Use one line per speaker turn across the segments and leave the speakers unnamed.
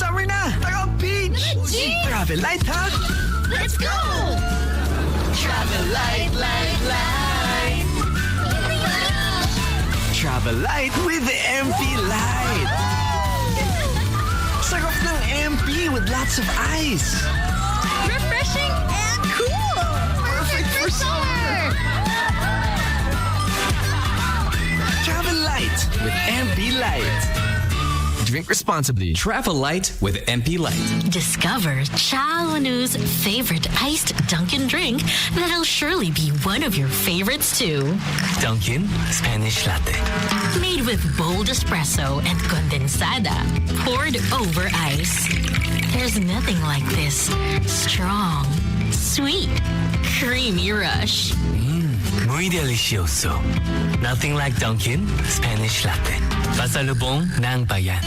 Summer na! Taka beach!
Jeep!
Travel light, ha?
Let's go!
Travel light, light, light! Travel light with the MP Light! Sarap ng MP with lots of ice!
Refreshing and cool! Perfect for summer!
Travel light with MP Light. Drink responsibly.
Travel light with MP Light.
Discover Chaonu's favorite iced Dunkin' drink that'll surely be one of your favorites too.
Dunkin' Spanish Latte.
Made with bold espresso and condensada, poured over ice. There's nothing like this strong, sweet, creamy rush.
Muy delicioso. Nothing like Dunkin' Spanish Latte. Pasalubong ng bayan.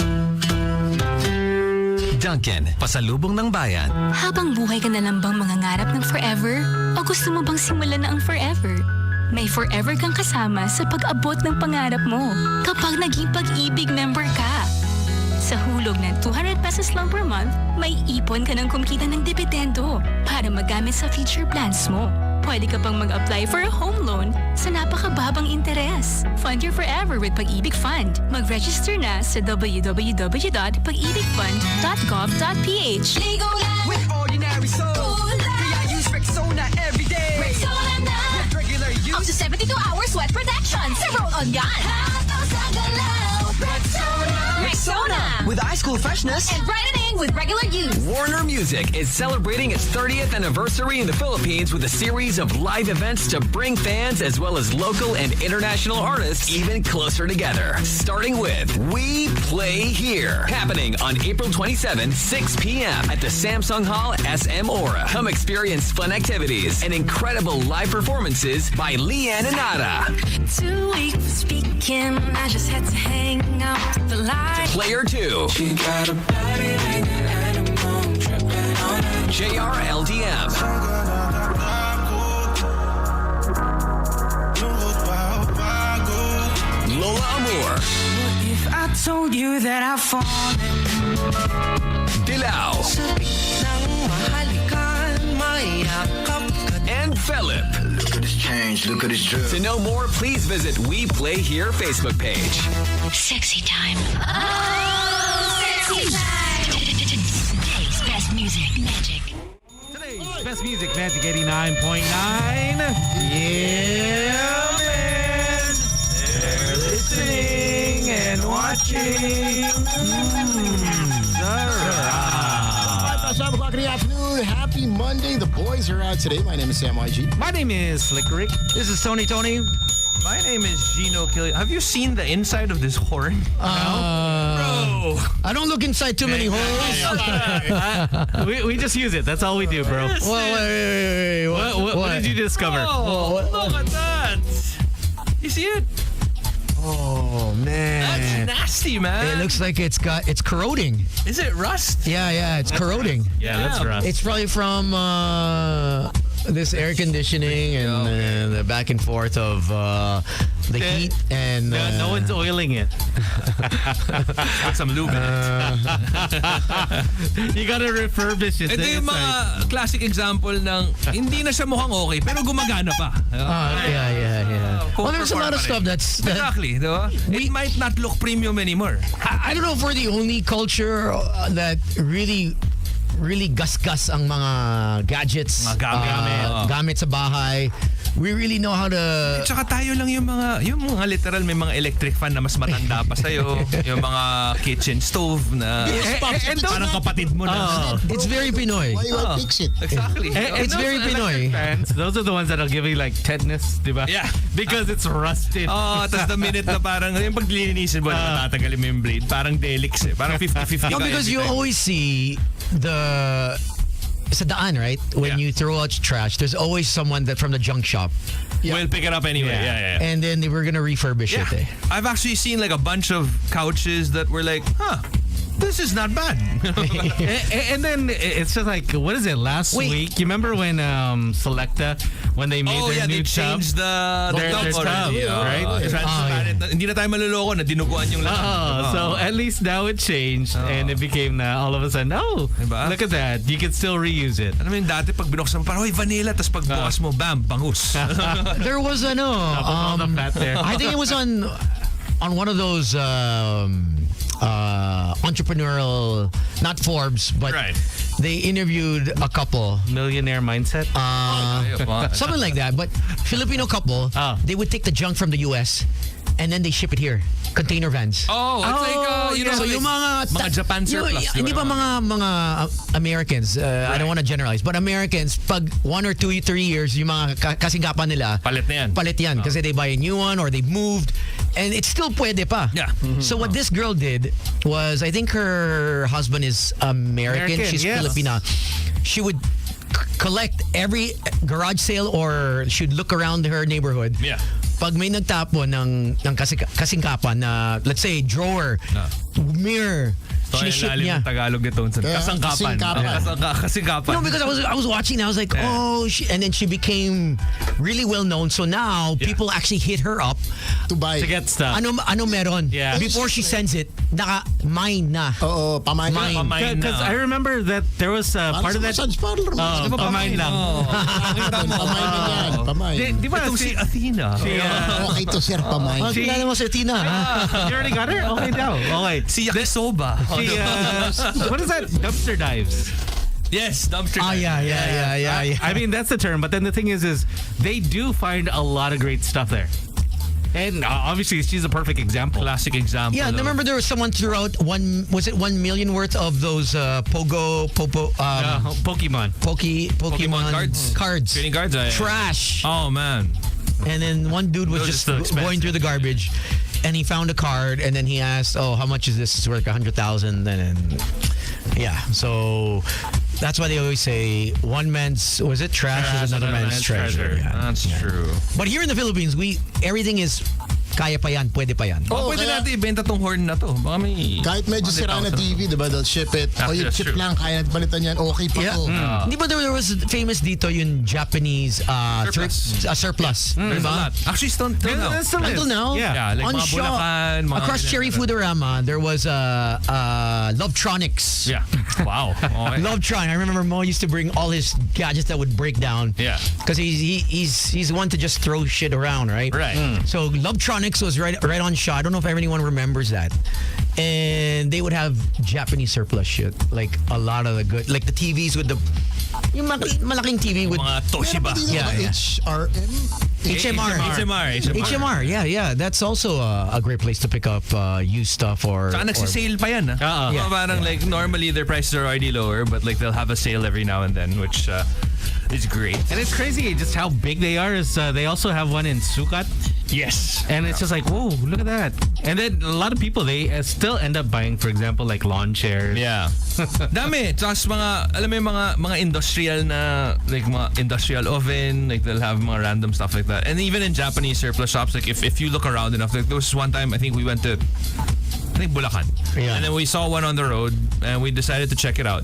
Dunkin', pasalubong ng bayan.
Habang buhay ka na lang bang mangangarap ng forever? O gusto mo bang simulan na ang forever? May forever kang kasama sa pag-abot ng pangarap mo kapag naging Pag-ibig member ka. Sa hulog ng 200 pesos lang per month, may ipon ka ng kumita ng dibidendo para magamit sa future plans mo. Pwede ka pang mag-apply for a home loan sa napakababang interes. Fund your forever with Pag-ibig Fund. Mag-register na sa www.pagibigfund.gov.ph.
Ligo lang!
With ordinary soul.
Cool lang!
Kaya use Rexona every day.
Rexona na!
With regular use.
Up to 72 hours sweat protection sa roll-on gun. Habang sa galaw, Rexona! Rexona!
With ice cool freshness.
And brightening with regular use.
Warner Music is celebrating its 30th anniversary in the Philippines with a series of live events to bring fans as well as local and international artists even closer together. Starting with We Play Here, happening on April 27, 6 p.m. at the Samsung Hall SM Aura. Come experience fun activities and incredible live performances by Leanne and Nara.
2 weeks for speaking, I just had to hang out with the light.
Player 2.
She got a body like an animal, tripping on her.
JRLDM. Lola Amour.
If I told you that I've fallen,
Dilaw. And Philip.
Look at this change. Look at this drip.
To know more, please visit We Play Here Facebook page.
Sexy time.
Sexy time!
Today's best music magic.
Today's best music magic 89.9. Yeah, man. They're listening and watching.
5 o'clock in the afternoon. Happy Monday. The boys are out today. My name is Sam YG.
My name is Slick Rick.
This is Tony.
My name is Gino Killian. Have you seen the inside of this horn? Bro.
I don't look inside too many holes.
We just use it. That's all we do, bro.
Well, wait.
What did you discover?
Oh,
Look at that. You see it?
Oh, man.
That's nasty, man.
It looks like it's corroding.
Is it rust?
Yeah, it's corroding.
Yeah, that's rust.
It's probably from this air conditioning and the back and forth of the heat and
no one's oiling it. Put some lube in it. You gotta refurbish it.
Ito yung mga classic example ng hindi na siya mukhang okay pero gumagana pa.
Yeah. Well, there's a lot of stuff that's
Exactly, diba? It might not look premium anymore.
I don't know if we're the only culture that really gas-gas ang mga gadgets, gamit sa bahay. We really know how to...
Tsaka tayo lang yung mga literal may mga electric fan na mas matanda pa sa'yo. Yung mga kitchen stove na... parang kapatid mo na.
It's very Pinoy.
Why you fix it?
Exactly.
It's very Pinoy.
Fans, those are the ones that are giving like tetanus, diba?
Yeah.
Because it's rusted.
Tapos the minute na parang yung paglilinisin mo na tatanggalin mo yung blade, parang delix eh. Parang 50-50
No, because you always see sa daan, right? When you throw out trash, there's always someone that from the junk shop.
We'll pick it up anyway. Yeah.
And then they were gonna refurbish it.
I've actually seen like a bunch of couches that were like, this is not bad.
And then it's just like, what is it? Last week, you remember when Selecta, when they made their new
they
tub?
changed their
tub, right?
Transparent. Hindi na tayo maluloko na dinuguan yung lahat.
So at least now it changed and it became all of a sudden,
Diba?
look at that. You can still reuse it.
Alam mo yung dati pag binuksan mo, parang vanilla, tapos pag bukas mo, bam, bangus.
There was
all the fat there.
I think it was on one of those entrepreneurial, not Forbes, but they interviewed a couple.
Millionaire mindset?
Something like that. But Filipino couple, they would take the junk from the US and then they ship it here. Container vans.
Oh, it's like, you know,
so yung
mga Japan surplus.
Hindi ba mga Americans, I don't want to generalize, but Americans, pag 1 or 2, 3 years, yung mga kasingkapan nila,
palit na yan.
Palit yan. Kasi they buy a new one or they moved. And it's still pwede pa.
Yeah.
So what this girl did was, I think her husband is American. She's Filipina. She would collect every garage sale or she'd look around her neighborhood.
Yeah.
Pag may nagtapon ng kasingkapan na, let's say, drawer, mirror, siniship niya.
Tagalog ito. Kasingkapan.
No, because I was watching and I was like, and then she became really well known. So now people actually hit her up
to buy.
To get stuff.
Ano meron?
Yeah.
Before she sends it, naka-mine na.
Oo, pamain na.
Because I remember that there was part of that.
Pamain lang.
Pamain.
Di ba
si Athena?
Okay to, sir, pamain.
Kilala mo si Tina, ha?
You already got her? Okay daw. Okay.
Si Yakisoba.
What is that? Dumpster dives.
Yes, dumpster dives.
Yeah.
I mean, that's the term. But then the thing is they do find a lot of great stuff there. And obviously, she's a perfect example.
Classic example.
Yeah, remember there was someone threw out 1 million worth of those
Pokemon.
Pokemon cards. Trading cards.
Trash.
Oh, man.
And then one dude was just going through the garbage and he found a card and then he asked, how much is this? It's worth 100,000. And yeah, so that's why they always say one man's, was it trash is another man's treasure. Yeah.
That's true.
But here in the Philippines, everything is kaya pa yan, pwede pa yan.
Pwede natin ibenta tong horn na to. Baka may
kahit medyo sira na TV, diba? They'll ship it. Yung chip lang, kaya natin balitan yan. Okay pa to.
Di ba there was famous dito yung Japanese surplus?
There's a lot. Actually, still now.
Until now?
Yeah, like
on
mga
Shaw,
Bulacan, mga
across Cherry Foodorama, there was Lovetronics.
Yeah. Wow. Okay.
Lovetronic. I remember Mo used to bring all his gadgets that would break down.
Yeah.
Because he's one to just throw shit around, right?
Right.
So Lovetronics was right on Shaw. I don't know if anyone remembers that. And they would have Japanese surplus shit. Like a lot of the good, like the TVs with yung malaking TV with
mga Toshiba.
HMR. Yeah. That's also a great place to pick up used stuff or.
Saka nagsisale pa yan. Parang like normally their prices are already lower, but like they'll have a sale every now and then, which is great.
And it's crazy just how big they are. They also have one in Sukat.
Yes.
And it's just like, whoa, look at that. And then a lot of people, they still end up buying, for example, like lawn chairs.
Yeah. Dami. Tapos alam mo yung mga industrial na, like mga industrial oven, like they'll have mga random stuff like that. And even in Japanese surplus shops, like if you look around enough, like there was one time I think we went to Bulacan.
Yeah.
And then we saw one on the road and we decided to check it out.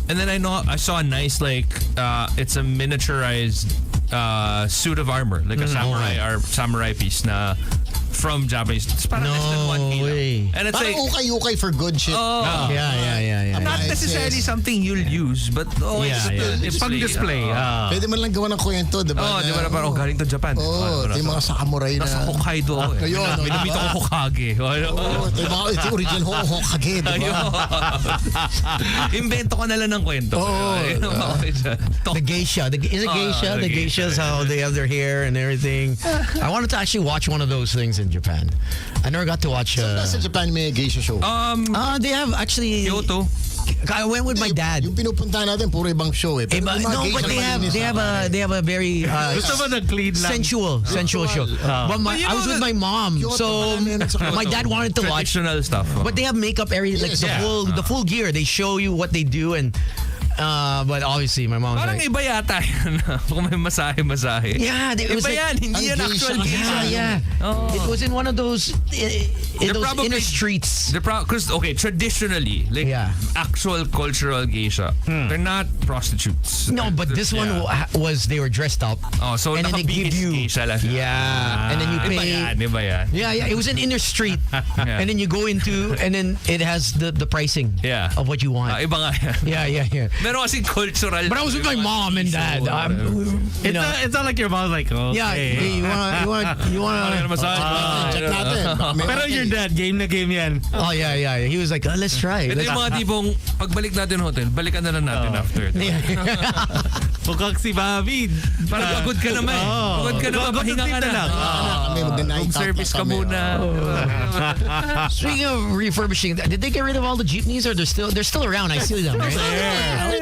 And then I saw a nice it's a miniaturized suit of armor, like a samurai piece na from Japanese. It's parang less than 1K lang. And it's
parang
like
okay for good shit.
Yeah.
Not necessarily something you'll use, but
It's pang display.
Pwede man lang gawa ng kwento, diba?
Di ba na parang galing to Japan?
Yung mga samurai na.
Nasa Hokkaido ako. Binabito ko Hokage.
Ito original Hokage, diba?
Invento ko na lang ng kwento.
The geisha. The geishas, how they have their hair and everything. I wanted to actually watch one of those things in Japan. I never got to watch.
Sa Japan may geisha show.
They have actually.
Kyoto.
I went with my dad.
Yung pinupuntahan natin puro ibang show eh.
No, but they have a very sensual show. But I was with my mom, so my dad wanted to watch
traditional stuff.
But they have makeup areas, like the full gear. They show you what they do, and But obviously, my mom's
Parang
like,
iba yata yan. Kung may masahe-masahe.
yeah, it was
Iba
like,
yan, hindi yan actual
yeah,
geisha.
yeah.
Oh.
It was in one of those inner streets.
Because traditionally, like
Yeah.
actual cultural geisha, they're not prostitutes.
No, but this one was they were dressed up.
Oh, so
and then they give
nakabihis
you
geisha lang.
yeah, and then you
Iba
pay.
yan, iba yan.
Yeah, yeah. It was an inner street, and then you go into, and then it has the pricing
Yeah.
of what you want.
Iba nga yan.
Yeah.
Meron kasing cultural.
But I was with my mom and dad.
It's not like your mom's like, oh,
Yeah,
okay.
you wanna.
Check natin.
Pero your dad, game na game yan.
Oh yeah. He was like, let's try.
Ito yung mga tipong, pagbalik natin hotel, balikan na lang natin after.
Mukhang si Bobby.
Parang pagod ka naman. Pagod ka naman, pahinga ka na.
Kami mag-night
Room
out
service
na
ka
kami.
muna.
Speaking of refurbishing, did they get rid of all the jeepneys, or they're still around? I see them. Right?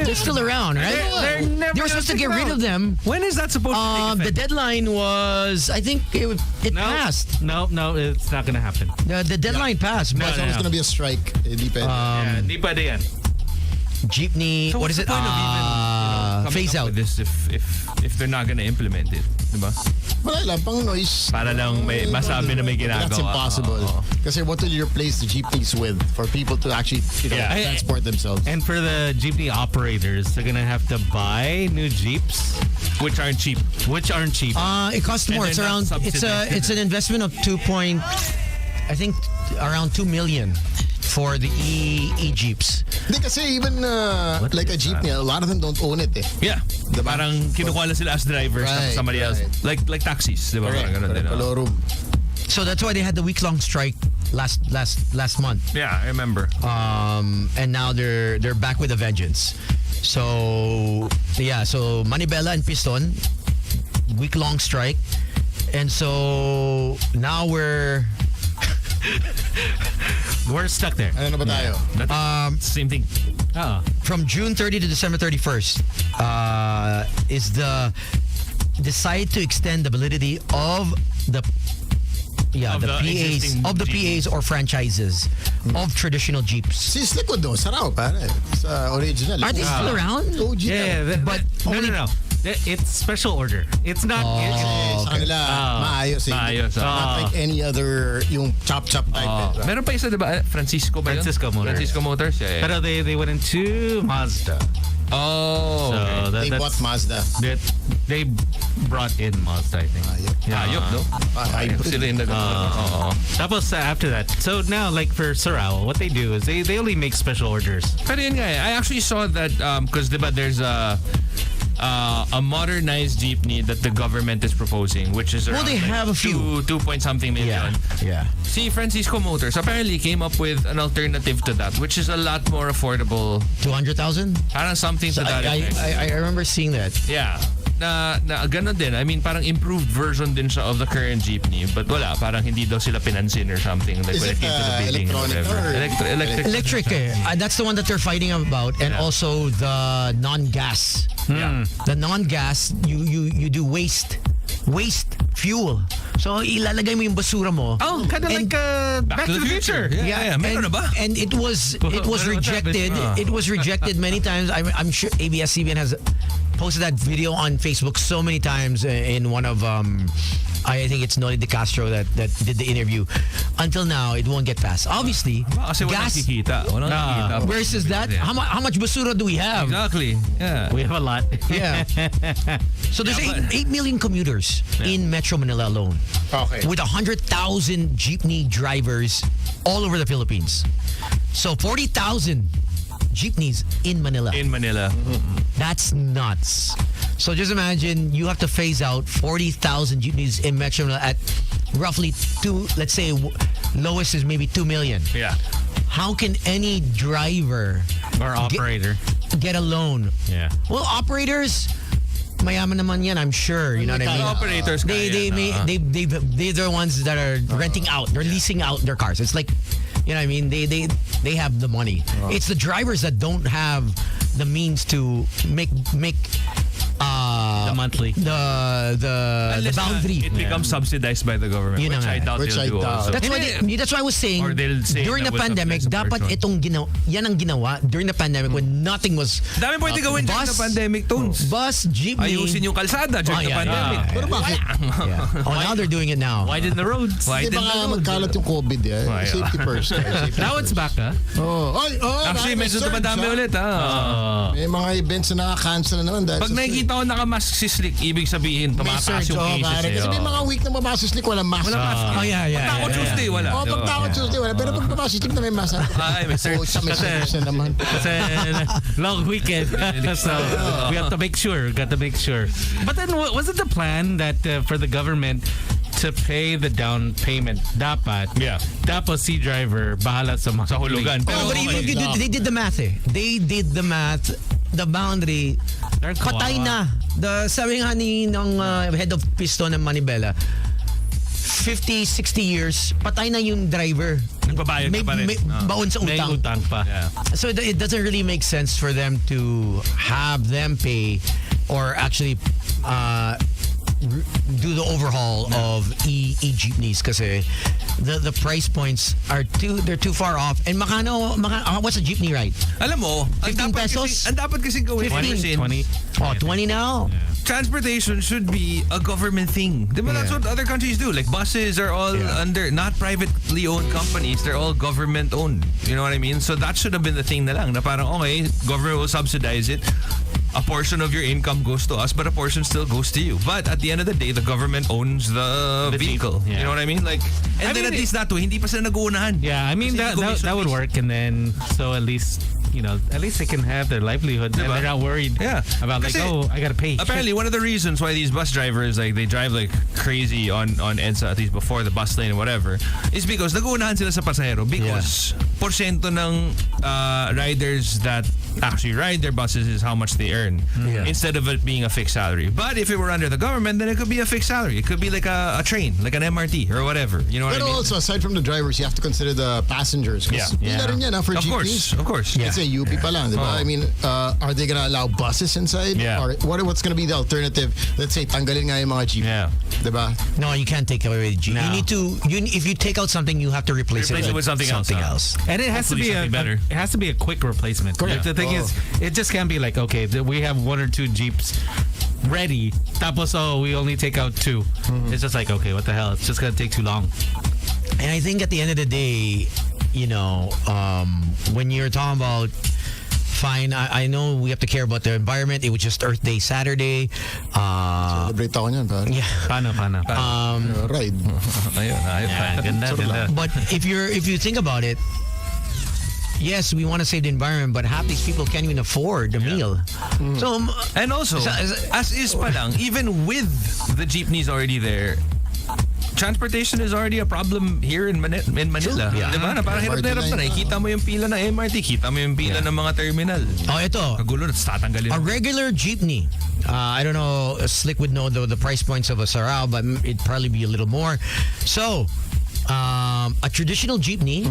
They're still around, right? They were supposed to get rid of them.
When is that supposed to
The
take effect?
deadline was, I think it passed.
No, it's not gonna happen.
The deadline passed,
There's
but
always gonna be a strike. Hindi pwede.
Hindi pwede yan.
jeepney.
So
What
what's
is it?
the point of even coming
Phase
up
out.
with this if they're not gonna implement it, diba?
Wala lang, pang noise.
Para lang may masabi na may ginagawa.
That's impossible. Kasi what will you replace the jeepneys with for people to actually transport themselves?
And for the jeepney operators, they're gonna have to buy new jeeps,
Which aren't cheap.
It costs more.
And
It's
they're not
around. It's an investment of I think around 2 million for the e-jeeps.
Hindi kasi even like a jeepney, a lot of them don't own it eh.
Yeah. Parang kinukuha lang sila as drivers
Right,
tapos somebody else. Like taxis, di ba? Parang ganun din.
Palorum.
So that's why they had the week-long strike last month.
Yeah, I remember.
And now they're back with a vengeance. So Manibela and Piston, week-long strike, and so now we're
stuck there.
Ano na ba tayo?
Same thing.
from June 30 to December 31st. Is the decide to extend the validity of the PAs or franchises of traditional Jeeps.
Si Slickwood though, saraw pare. Sa original.
Are they still around?
OG
Yeah, but no. It's special order. It's not.
Sa kanila, maayos eh.
Maayos,
Not like any other, yung chop-chop type.
Meron pa isa, diba? Francisco ba yun?
Francisco Motors.
Francisco Motors, yeah.
Pero they went into Mazda.
Oh,
So
okay.
They bought Mazda.
They brought in Mazda, I think.
Ayop, no? Ayop sila yung
Tapos after that, so now like for Sorao, what they do is they only make special orders.
Pero yun nga, I actually saw that because diba there's a modernized jeepney that the government is proposing, which is around
they have a few.
2 point something million.
Yeah.
See, Francisco Motors apparently came up with an alternative to that, which is a lot more affordable.
200,000?
Parang something to that effect.
I remember seeing that.
Yeah. Na ganun din. I mean, parang improved version din siya of the current jeepney. But wala, parang hindi daw sila pinansin or something. Like
Is
when
it,
it came to the bidding or
electronic
whatever.
or-
Electric. That's the one that they're fighting about, and also the non-gas.
Yeah.
The non-gas, you do waste fuel. So ilalagay mo yung basura mo.
Oh, kind of like Back to the Future.
Yeah. Meron na ba?
And it was
What's
rejected.
happened?
It was rejected many times. I'm sure ABS-CBN has posted that video on Facebook so many times in one of I think it's Noli De Castro that did the interview. Until now, it won't get passed. Obviously,
Kasi walang
gas.
kikita. Walang kikita.
Versus that, how much basura do we have?
Exactly. Yeah.
We have a lot.
Yeah. So there's 8 million commuters in Metro Manila alone.
Okay.
With 100,000 jeepney drivers all over the Philippines. So 40,000 jeepneys in Manila.
In Manila.
That's nuts. So just imagine you have to phase out 40,000 jeepneys in Metro Manila at roughly let's say lowest is maybe 2 million.
Yeah.
How can any driver
Or operator.
get a loan?
Yeah.
Well, operators, mayaman naman yan, I'm sure. You know what I mean?
Operators
They're the ones that are renting out. They're leasing out their cars. It's like, you know what I mean? They have the money. It's the drivers that don't have the means to make
monthly.
The boundary.
It becomes subsidized by the government,
Yun na
which
nga.
I doubt
Which
they'll
I
do
doubt.
also.
That's why I was saying,
Or they'll say
during
na
the
we'll
pandemic,
subsidize the
dapat
portion.
itong yan ang ginawa during the pandemic when nothing was
Dami pwede gawin during the
bus,
pandemic, Tones.
bus, jeepney.
Ayusin yung kalsada during the pandemic.
Pero bakit?
Yeah. Oh, now they're doing it now.
Widen the roads.
Why
Di ba
didn't
nga
the road?
magkalat yung COVID eh?
Why?
Safety first. Safety
Now it's
first.
back, huh?
Actually, medyo
surge,
dumadami
ah.
ulit, ha?
May mga events na naka-cancel na naman dahil
Pag
sa
nakikita ko nakamask si Slick, ibig sabihin,
may
tumataas
surge.
yung cases.
Pare. Kasi may mga week na mabasislik walang mask.
Wala mask.
Oh, yeah.
Pagtako Tuesday, wala.
Oh, pag tao Tuesday wala. Pero pag mabasislik na may mask.
Ay, may surge.
May surge na naman.
Kasi long weekend. So we have to make sure. Got to make sure. But then was it the plan that for the government to pay the down payment dapat?
Yeah.
Tapos si driver bahala sa mga
Sa hulugan.
Oh,
Pero
but even if you did, they did the math eh. They did the math. The boundary,
They're
patay na. The sabi nga ni ng head of piston ng Manibela, 50, 60 years, patay na yung driver.
Nagbabayad
May,
ka pa rin.
may baon sa
may
utang.
utang pa.
Yeah.
So it doesn't really make sense for them to have them pay or actually do the overhaul of e-jeepneys kasi the price points are they're too far off. And what's a jeepney ride?
Alam mo,
15 pesos?
Ang dapat kasi gawin
15,
20.
Oh, 20 now?
transportation should be a government thing. Diba? That's what other countries do. Like buses are all under, not privately owned companies. They're all government owned. You know what I mean? So that should have been the thing na lang. Na parang, okay, government will subsidize it. A portion of your income goes to us, but a portion still goes to you. But at the end of the day, the government owns the vehicle.
Jeep, yeah.
You know what I mean? Like, and
I
then
mean,
at least that way, hindi pa sila nag-uunahan.
Yeah, I mean
Kasi
that would work, and then so at least they can have their livelihood. And
Diba?
they're not worried about
Kasi
I gotta pay.
Apparently, one of the reasons why these bus drivers they drive like crazy on EDSA, at least before the bus lane or whatever, is because nag-uunahan sila sa pasahero because porsyento ng riders that actually ride their buses is how much they earn instead of it being a fixed salary. But if it were under the government, then it could be a fixed salary. It could be like a train, like an MRT or whatever. You know what
But
I mean?
also, aside from the drivers, you have to consider the passengers. Yun rin yan, for
Of
jeepneys.
course.
It's a UP pa lang, di ba? I mean, are they gonna allow buses inside?
Yeah.
Or what's gonna be the alternative? Let's say, tanggalin nga yung mga jeep.
Yeah.
Di ba?
No, you can't take away the Jeep.
No.
You need to. If you take out something, you have to replace
Replace it with something else.
And it has to
Hopefully
be
something better.
it has to be a quick replacement.
Correct.
The thing is, it just can't be like, okay, we have one or two Jeeps ready. Tapos, we only take out two. It's just like, okay, what the hell? It's just gonna take too long.
And I think at the end of the day, when you're talking about fine, I know we have to care about the environment. It was just Earth Day Saturday.
Celebrate ako niyan, pare.
Yeah.
Paano?
Ride.
Ayun.
Ganda.
But if you think about it, yes, we want to save the environment, but half these people can't even afford a meal. So,
And also, as is pa lang, even with the jeepneys already there, transportation is already a problem here in Manila.
Yeah.
Diba? Na parang hirap na hirap na. Nakikita mo yung pila ng MRT, kita mo yung pila ng mga terminal.
ito.
Kagulo, tatanggalin.
A regular jeepney. I don't know, Slick would know the price points of a Sarao, but it'd probably be a little more. So, a traditional jeepney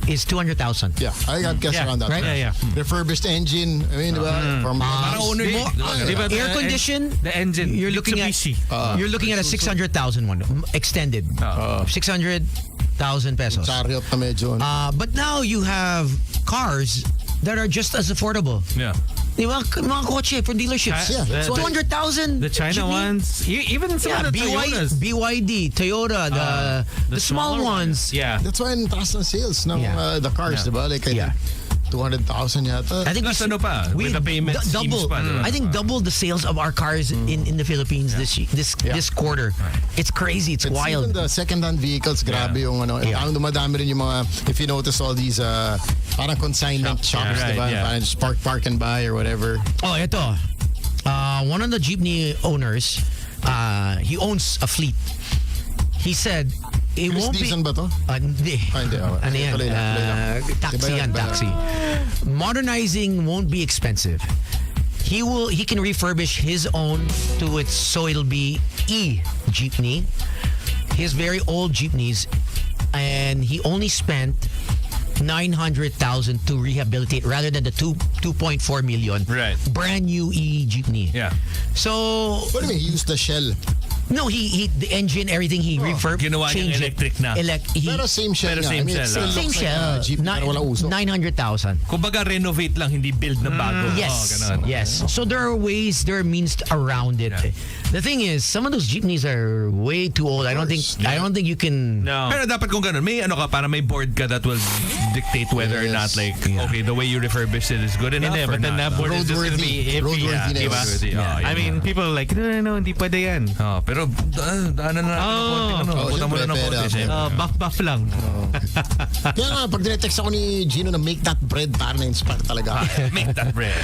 is 200,000.
Yeah, I got guess around that.
Right?
Yeah.
Refurbished engine. I mean,
Parang owner eh.
Diba,
air condition.
The engine.
You're looking
Mitsubishi.
you're looking at a 600,000 one, extended. 600,000 pesos.
Chariot na medyo.
But now you have cars that are just as affordable.
Yeah.
Di ba? Mga kotse from dealerships.
Yeah, that's why-
200,000.
The China
jeepney.
ones, even some
Yeah,
of the Toyotas.
BYD, Toyota, the small
smaller
ones.
Yeah.
That's why ang taas ng sales ng the cars,
Yeah.
diba? Like, I think 200,000 yata.
I think
Plus with the payment schemes
double.
pa, diba?
I think double the sales of our cars in the Philippines this quarter. It's crazy. It's wild.
Even the second-hand vehicles, grabe yung Ang dumadami rin yung mga, if you notice all these parang consignment shops,
Yeah,
diba?
right, yeah.
Parang just park and buy or whatever.
Oh, ito. One of the jeepney owners, he owns a fleet. He said, it
Chris
won't be...
Dizon ba to?
Hindi.
Hindi.
Ano yan?
Tuloy lang.
Taxi
Iba
yan,
iba
taxi. Modernizing won't be expensive. He can refurbish his own to it, so it'll be e-jeepney. His very old jeepneys, and he only spent 900,000 to rehabilitate rather than the 2.4 million.
Right.
Brand new Jeepney.
Yeah.
So
What do you mean? He used the shell.
no, he the engine, everything he
Ginawa niyang
changed
electric na.
Pero same shell
Pero
nga.
same shell,
still
Same
looks like
shell.
a Jeep na walang usok.
900,000.
Kumbaga renovate lang, hindi build ng bago.
Yes.
ganun.
Yes. So there are means around it.
Yeah.
The thing is, some of those jeepneys are way too old. I don't think you can.
No.
Pero dapat kung ganun, may para may board ka that will dictate whether or not okay, the way you refurbish it is good enough
Hindi,
or
but then
not.
that board is just gonna be iffy.
Roadworthiness.
Diba?
Roadworthy.
I mean, people are like, no, hindi pwede yan.
Pero ano na puta mo na ng
siyempre,
konti.
pera.
Buff lang.
Kaya nga, pag dinetext ako ni Gino na make that bread, para na-inspire talaga.
Make that bread.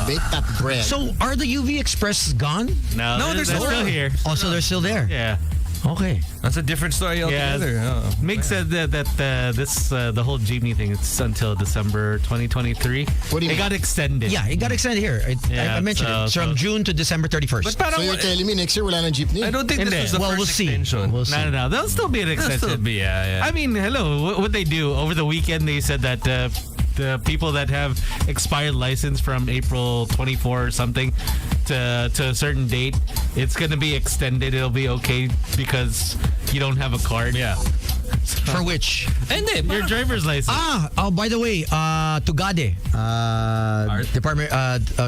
Bake that bread.
So are the UV Express gone?
No,
they're
they're
still here.
Also, they're still there.
Yeah.
Okay.
That's a different story altogether.
Mick said that the whole Jeepney thing, it's until December 2023.
What do you
It
mean?
got extended.
Yeah, it got extended here. I mentioned it. It's from June to December 31st.
But parang,
So you're telling me next year wala ng jeepney?
I don't think
Hindi.
this was the
well,
first
we'll see.
extension.
We'll see.
No. There'll still be an
It'll
extension.
still be, yeah.
I mean, hello. What they do over the weekend? They said that the people that have expired license from April 24 or something to a certain date, it's gonna be extended. It'll be okay because you don't have a card.
Yeah.
For which?
Hindi,
Your driver's license.
By the way, Tugade, Department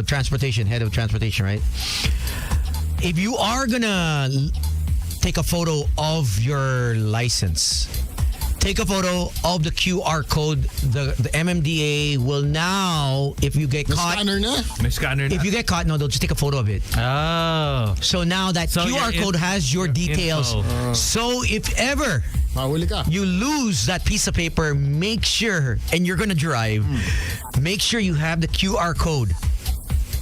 Transportation, head of transportation, right? If you are gonna take a photo of your license, take a photo of the QR code. The MMDA will now, if you get
May
caught,
scanner na?
may scanner na.
if you get caught, no, they'll just take a photo of it.
Oh.
So now that
So
QR
your
code has your details.
info.
So if ever
Mahuli ka.
you lose that piece of paper, make sure, and you're gonna drive, make sure you have the QR code.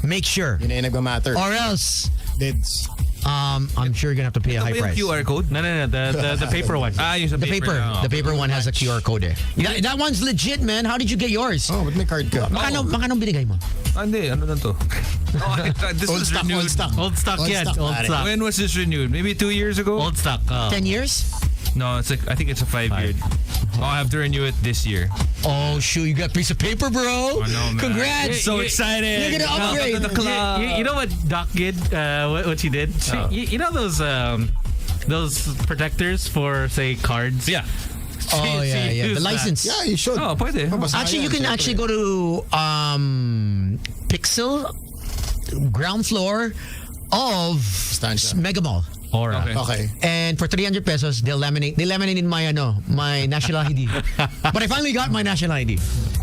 Make sure.
Yun na yung nagmamatter.
Or else,
Deads.
I'm sure you're gonna have to pay a high
May
price.
QR code?
No, the paper one.
Yung sa
The paper one has a QR code there. That one's legit, man. How did you get yours?
Oh, ba't may card ka?
Makano binigay mo?
Hindi, ano lang to? This
Old
was
stock,
renewed.
old stock.
Old stock,
Old
yeah.
stock,
Old
pare.
stock.
When was this renewed? Maybe 2 years ago?
Old stock.
10 years?
No, it's I think it's a 5-year. I have to renew it this year.
Oh, shoot. You got a piece of paper, bro.
know, man.
Congrats.
So excited.
You're gonna upgrade.
Welcome to the club.
You know what Doc did? What she did? You know those protectors for, say, cards?
Yeah.
Oh,
She
yeah.
used
The
that.
license.
Yeah, you should.
Oh, pwede.
Mabasahin
Actually, you
yan,
can
syempre.
actually go to Pixel ground floor of
Stanza.
Mega Mall.
Aura.
Okay.
Okay.
And for 300 pesos, they laminated my national ID. But I finally got my national ID.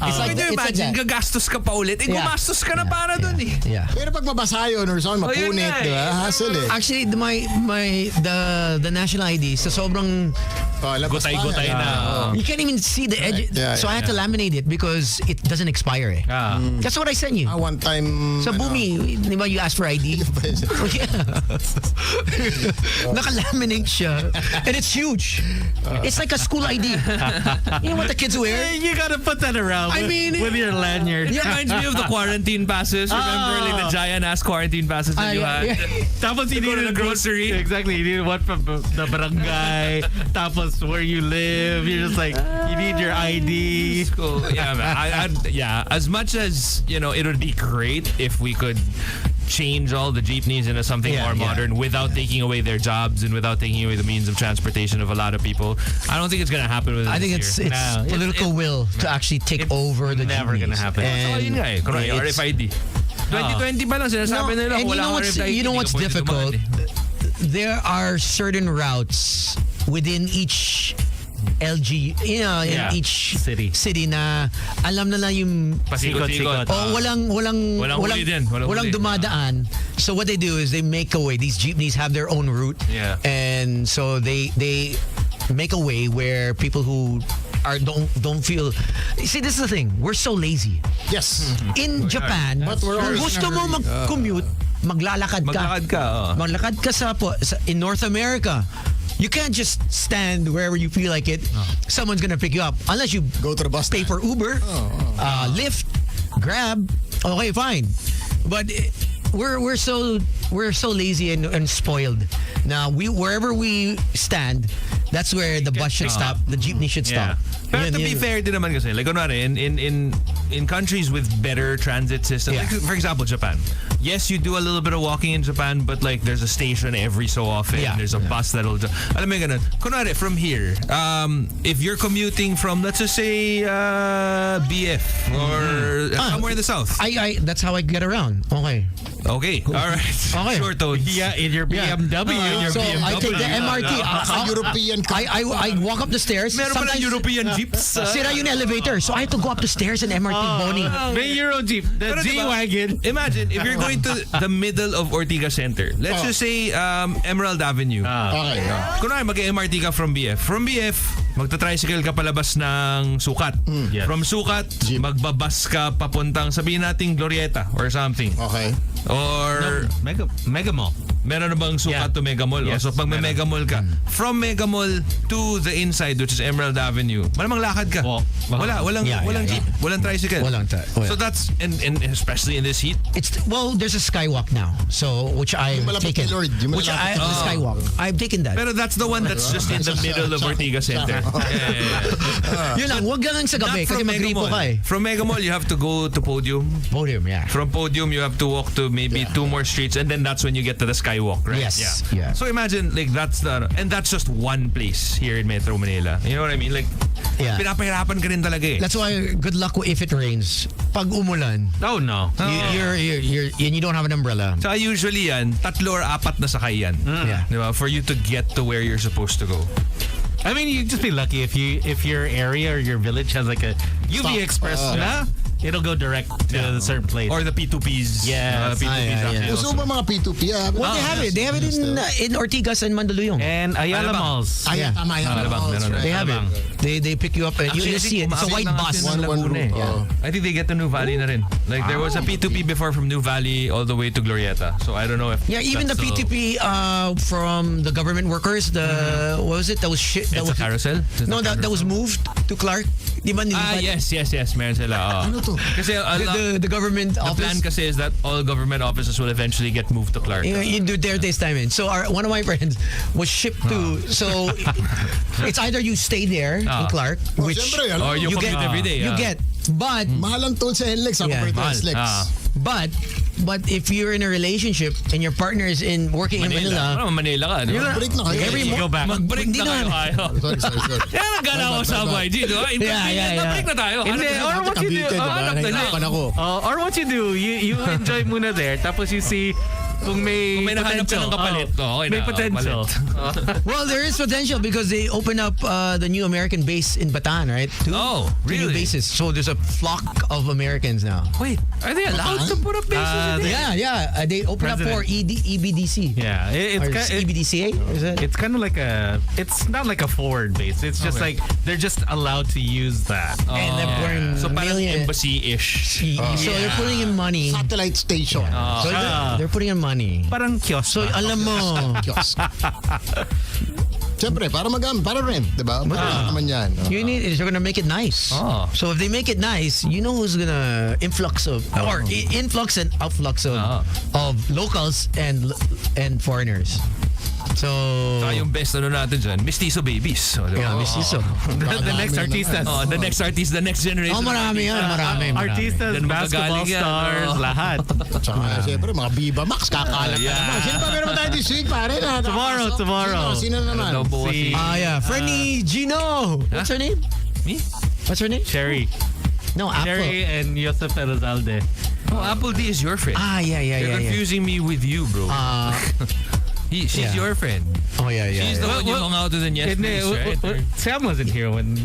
It's like,
Pwede
it's like
imagine,
that.
gagastos ka pa ulit.
Yeah.
Gumastos ka na para dun eh.
Yeah.
Pero pag mabasa yun or something,
yun
mapunit,
nga eh.
di ba? Hassle eh.
Actually, the national ID, sa sobrang
Labas
Gutay-gutay
pa yan.
na.
you can't even see the edge.
Yeah,
So I had to laminate it because it doesn't expire. Eh.
Ah.
That's what I sent you.
One time...
Sa Bumi, di ba you asked for ID? Oh, yeah. Naka-laminate siya. And it's huge. It's like a school ID. You know what the kids wear?
Hey, you gotta put that around
I
with,
mean-
with your lanyard.
It reminds me of the quarantine passes. Remember like the giant ass quarantine passes that you had?
Tapos you
go to
needed
the grocery.
Exactly. You needed one from the barangay. Tapos where you live. You're just like, you need your ID.
Cool. Yeah, man. Yeah. As much as, it would be great if we could change all the jeepneys into something more modern without taking away their jobs and without taking away the means of transportation of a lot of people. I don't think it's going to happen with
I think it's
No,
political will to actually take over the
never
jeepneys.
gonna happen.
Oh, yun nga eh. Kunwari,
it's-
RFID. 2020 pa lang sinasabi nila
and
wala kang RFID.
you know what's
hindi ka pwede
difficult?
dumaan eh.
There are certain routes within each LG, in each
City.
na alam na lang yung
Pasikot-sikot.
walang
huli din. Walang huli.
dumadaan. So what they do is they make a way. These jeepneys have their own route.
Yeah.
And so they make a way where people who don't feel. See, this is the thing. We're so lazy.
Yes.
In Japan,
But we're
kung
always in
gusto
a
mo
hurry.
mag-commute, maglalakad ka.
Maglakad ka.
Maglakad ka in North America. You can't just stand wherever you feel like it. Someone's gonna pick you up unless you
Go to the bus
pay
stand.
for Uber, Lyft, Grab. Okay, fine. But we're so lazy and spoiled. Now wherever we stand, that's where the bus should stop. The jeepney should stop.
Pero to be fair din naman kasi, like kunwari, in countries with better transit systems, like for example, Japan. Yes, you do a little bit of walking in Japan, but like there's a station every so often. There's a bus that'll. Alam mo ganun. Kunwari, from here, if you're commuting from, let's just say, BF or somewhere in the south.
That's how I get around. Okay.
All right.
Okay.
Sure, Toads.
Yeah, in your BMW.
So I take the MRT.
European car.
I walk up the stairs.
Meron pala European jeeps.
Sira yung elevator. So I had to go up the stairs and MRT boning.
May Euro Jeep. The
Pero diba,
G-Wagon.
Imagine, if you're going to the middle of Ortigas Center, let's just say Emerald Avenue.
Okay.
Kunwari, mag-MRT ka from BF. From BF, magta-tricycle ka palabas ng Sukat.
Yes.
From Sukat, magbabas ka papuntang, sabihin natin, Glorieta or something.
Okay.
Or
Mega Mall.
meron na bang Sukat to Mega Mall?
Yes,
So pag may
meron.
Mega Mall ka, from Mega Mall to the inside, which is Emerald Avenue, malamang lakad ka. Walang jeep, walang tricycle. So that's, and especially in this heat.
There's a skywalk now. So which I've taken. The skywalk. I've taken that.
Pero that's the one that's just in the middle of Ortigas Center.
Yun lang, wag lang sa gabi kasi magripo ka eh.
From Mega Mall, you have to go to Podium.
Yeah.
From Podium, you have to walk to maybe 2 more streets, and then that's when you get to the skywalk, right?
Yes. Yeah.
So imagine, like, that's just one place here in Metro Manila. You know what I mean? Like, pinapahirapan ka rin talaga eh.
That's why good luck if it rains. Pag umulan,
Oh no.
you don't have an umbrella.
So usually yan, 3 or 4 na sakay yan.
Yeah.
Diba? For you to get to where you're supposed to go.
I mean, you'd just be lucky if your area or your village has like a UV Express. It'll go direct to a certain place.
Or the P2Ps.
Yes.
P2Ps.
Uso ba mga P2P?
Well, they have it. They have it in Ortigas and Mandaluyong.
And Ayala
Alabang.
Malls.
Ayala Malls.
They have it. They pick you up and you see it. It's a white bus.
I think they get to New Valley na rin. Like there was a P2P before from New Valley all the way to Glorieta. So I don't know if
even the P2P from the government workers, what was it? That was shit.
It's a carousel?
No, that was moved to Clark. Di ba
yes. Meron sila.
Ano to?
Kasi
the government
the
office.
plan kasi is that all government offices will eventually get moved to Clark.
You do their days time in. So one of my friends was shipped to. So it's either you stay there in Clark, which
Siyempre,
or you commute every day.
you get. But
mahal ang toll sa NLEX. Ako pa ito
but if you're in a relationship and your partner is working in Manila,
Manila ka, di ba?
Break na kayo.
every
go back.
Mag-break na kayo.
Sorry.
Kaya nagana ako sa YG, di ba? Break na tayo.
Hindi, or what you do, or what you do, you enjoy muna there, tapos you see kung may
nahanap ka
potential.
ng kapalit. Okay
May
na,
potential.
well, there is potential because they open up the new American base in Batan, right? Two new bases. So there's a flock of Americans now.
Wait, are they allowed to put up bases?
Yeah. They open up for EBDC.
Yeah, it's
EBDCA. Is it?
It's kind of like it's not like a forward base. It's just like they're just allowed to use that.
And they're pouring
So parang embassy-ish.
So they're putting in money.
Satellite station.
So they're putting in money.
Parang kiosk.
So alam mo,
Kiosk. Siyempre, para rent, di ba? Naman yan.
you're gonna make it nice. So if they make it nice, you know who's gonna influx and outflux of locals and foreigners. So
yung best natin dyan, Mestizo Babies. So,
yeah, Mestizo.
The next artistas.
The next artist, the next generation.
Marami yan.
Artistas,
Then
basketball
magagaling yan,
stars, lahat.
Tsaka, siyempre, mga Viva Max, kakalat na naman. Sino pa meron tayo this week, pare?
Tomorrow.
Sino naman?
Friend ni Gino. What's her name?
Me?
What's her name?
Cherry.
No, Apple.
Cherry and Yosef Elizalde.
Oh, Apple D is your friend.
Yeah.
You're confusing me with you, bro. She's your friend.
Oh, yeah.
She's the one you hung out with in yesterday, right?
Sam wasn't here when...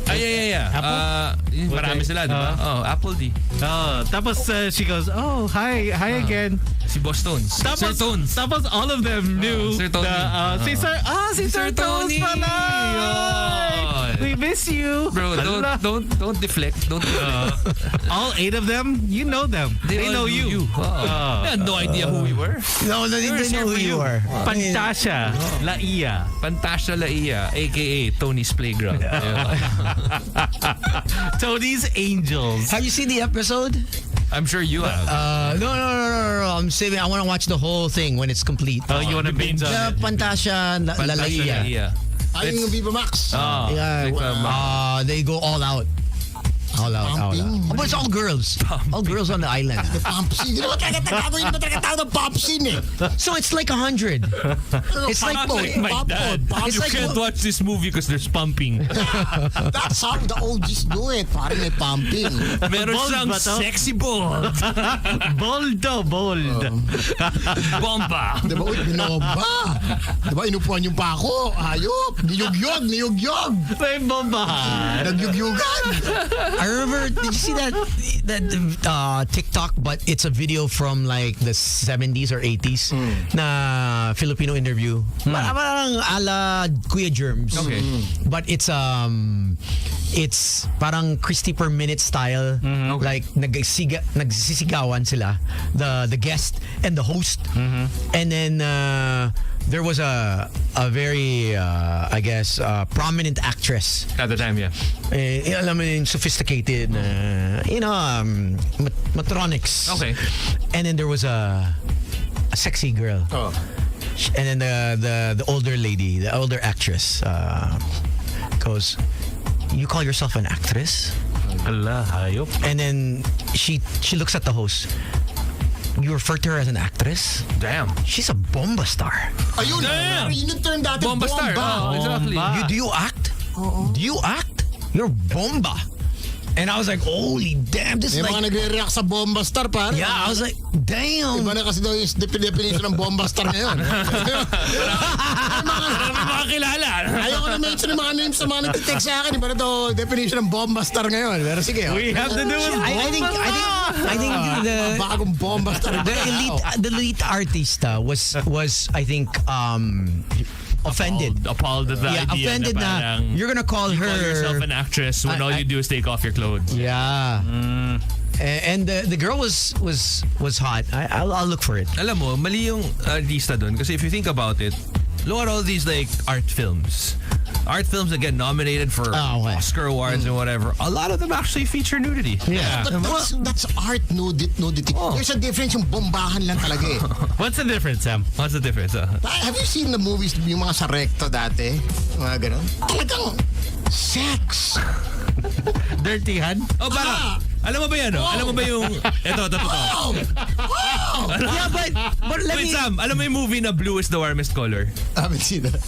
Yeah.
Apple?
Marami sila, di ba? Apple D.
Tapos she goes, hi again.
Si Boss Tones. Sir Tones.
Tapos all of them knew
Sir Tony.
si Sir Tones pala. We miss you.
Bro, don't deflect. Don't
all 8 of them, you know them. They know you.
They had no idea who we were.
No, they didn't know who you were.
Pantasya Laia,
a.k.a. Tony's Playground.
Tony's Angels.
Have you seen the episode?
I'm sure you have.
No. I'm saving. I want to watch the whole thing when it's complete.
You want to binge on it?
Pantasya Laia.
Ay, yung Viva Max.
Yeah, they go all out. All out. Oh, but it's all girls. All girls on the island.
The pump scene. Hindi naman talaga tawag ng pump scene eh.
So it's like 100. It's like
My dad.
It's
You
like
can't watch this movie because there's pumping.
That's how the OGs do it. Parang may pumping.
Meron
Bold
siyang
ba to?
sexy bold.
Bold.
Bomba.
Diba? Uy, binomba. Diba? Inupuan yung pako. Hayop. Niyugyog.
May bombahan.
Nagyugyugan.
I remember, did you see that TikTok, but it's a video from like the 70s or 80s na Filipino interview. Parang ala Kuya Germs.
Okay.
But it's parang Christy per minute style. Like nagsisigawan sila, the guest and the host. And then there was a very I guess prominent actress
At the time, yeah.
alam mo yung sophisticated matronics.
Okay.
And then there was a sexy girl. And then the older lady, the older actress goes, "You call yourself an actress?"
Ala, hayop.
And then she looks at the host. You refer to her as an actress?
Damn.
She's a bomba star.
Ayun.
Damn.
Yun yung term dati.
Bomba star. Oh, exactly.
Do you act? Do you act? You're bomba. And I was like, holy damn, this is
May
like...
mga nagre-react sa bomba star, pare.
Yeah, I was like, damn.
Iba na kasi daw yung definition ng bomba star ngayon.
Mga kilala.
Ayoko na mention yung mga names sa mga nagtitext sa akin. Iba na daw definition ng bomba star ngayon. Pero sige.
We have to do it.
I think the
bagong bomba star.
the elite artist was I think offended.
Appalled at the idea
offended
na
na
parang
you're gonna call her
call yourself an actress when all you do is take off your clothes.
Yeah. And the girl was hot. I'll look for it.
Alam mo, mali yung artista dun kasi if you think about it, look at all these like art films that get nominated for Oscar awards and whatever. A lot of them actually feature nudity.
Yeah.
But that's art nudity. There's a difference, yung bombahan lang talaga eh.
What's the difference, Sam?
What's the difference?
Have you seen the movies, yung mga sa recto dati? Mga ganun. Talagang sex.
Dirty hand?
Oh, parang, alam mo ba yan? No? Alam mo ba yung, eto.
Wow!
Yeah, but let
Wait,
me...
Sam, alam mo yung movie na Blue is the Warmest Color?
I haven't seen that.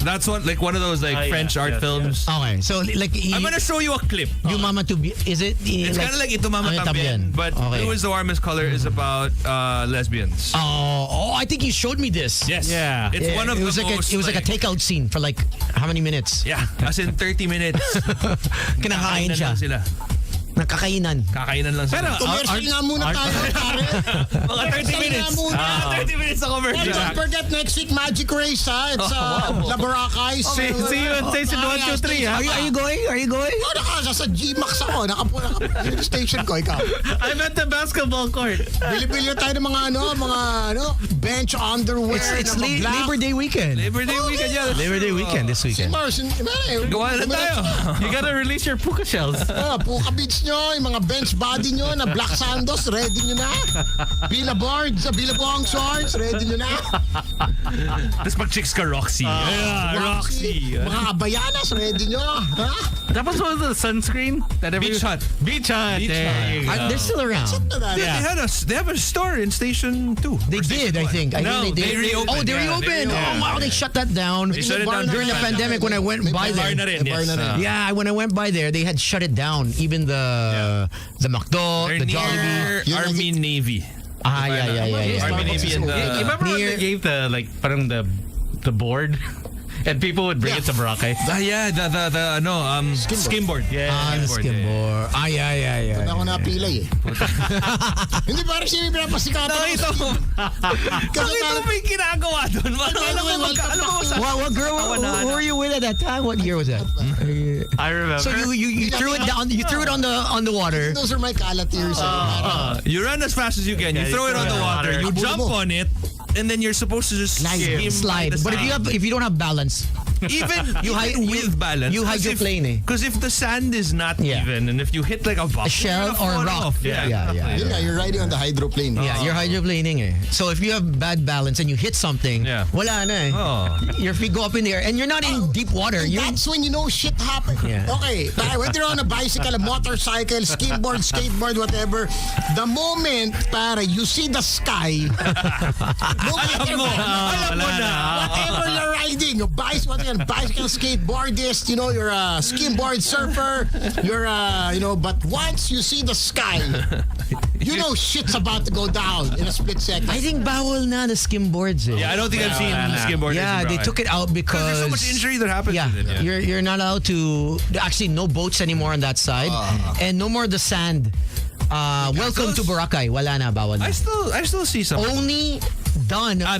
That's one of those like French art films.
Okay, so like...
I'm gonna show you a clip.
You Mama to be... Is it...
It's kind of like Ito Mama Tambien, but Blue is the Warmest Color is about lesbians.
Oh, I think you showed me this.
Yes.
Yeah.
It's one of
it was
the
like
most...
it was like a takeout scene for like how many minutes?
Yeah, as in 30 minutes.
Kinakain siya.
lang sila.
Nakakainan.
Kakainan lang sila.
Commercial nga muna tayo, pare.
Mga 30 minutes. 30 minutes sa commercial.
Don't forget next week Magic Race, ha? It's La Boracay.
See you on station 1, 2, 3, ha?
Are you going?
Oh, sa Gmax ako. Nakapunta yung station ko, ikaw.
I'm at the basketball court.
Bili-bili na tayo ng mga bench underwear.
It's Labor Day weekend.
Labor Day weekend, yeah.
Labor Day weekend this weekend.
Gawa na tayo.
You gotta release your puka shells.
Puka beach nyo, yung mga bench body nyo na black sandos, ready nyo na. Billabong shorts, ready nyo na.
Tapos pag chicks ka, Roxy. Roxy.
Mga abayanas, ready nyo. Ha?
That was one of the sunscreen that
Beach Hut.
Beach Hut.
Beach
There
Hut.
you go.
They're still around.
They have a store in Station 2.
They did, I think.
No,
think
they reopened.
Oh, they
Yeah,
reopened.
they reopened.
Oh, wow, they shut that down.
They shut it down
during the pandemic when I went by there.
Bar na rin, yes.
Yeah, when I went by there, they had shut it down. Even the McDo,
They're
the
near
Jollibee.
Army Navy.
Yeah.
Army Navy and
Remember when they gave the parang the board and people would bring it to Boracay?
Yeah, the skimboard.
Yeah.
The skimboard. Yeah.
Ako napilay eh. Hindi parang siya yung pinapasikapan.
Nakita mo. Nakita mo yung ginagawa doon.
What girl who were you with at that time? What year was that?
I remember.
So you threw it down. You threw it on the water.
Those are my calatiers.
You run as fast as you can. You throw it on the water. You jump on it. And then you're supposed to just
Slide. But if you don't have balance,
even with balance.
You hydroplane eh.
Because if the sand is not
Yeah.
even, and if you hit like a buff,
shell
you're gonna
or
fall
rock.
off.
Yeah, you're riding on the hydroplane.
Yeah, you're hydroplaning eh. So if you have bad balance and you hit something, wala na eh.
Oh.
Your feet go up in the air and you're not in deep water.
And that's when you know shit happened.
Yeah.
Okay, whether you're on a bicycle, a motorcycle, skateboard, whatever, the moment, you see the sky, no matter whatever you're riding, your bicycle, skateboardist, you're a skimboard surfer, but once you see the sky, you know shit's about to go down in a split second.
I think bawal na the skimboards eh.
Yeah, I don't think I've seen skimboarders.
Yeah, they took it out because
there's so much injury that happens.
Yeah,
with it,
you're not allowed to. Actually, no boats anymore on that side, and no more the sand. Welcome to Boracay. Wala na, bawal na.
I still see some.
Only done by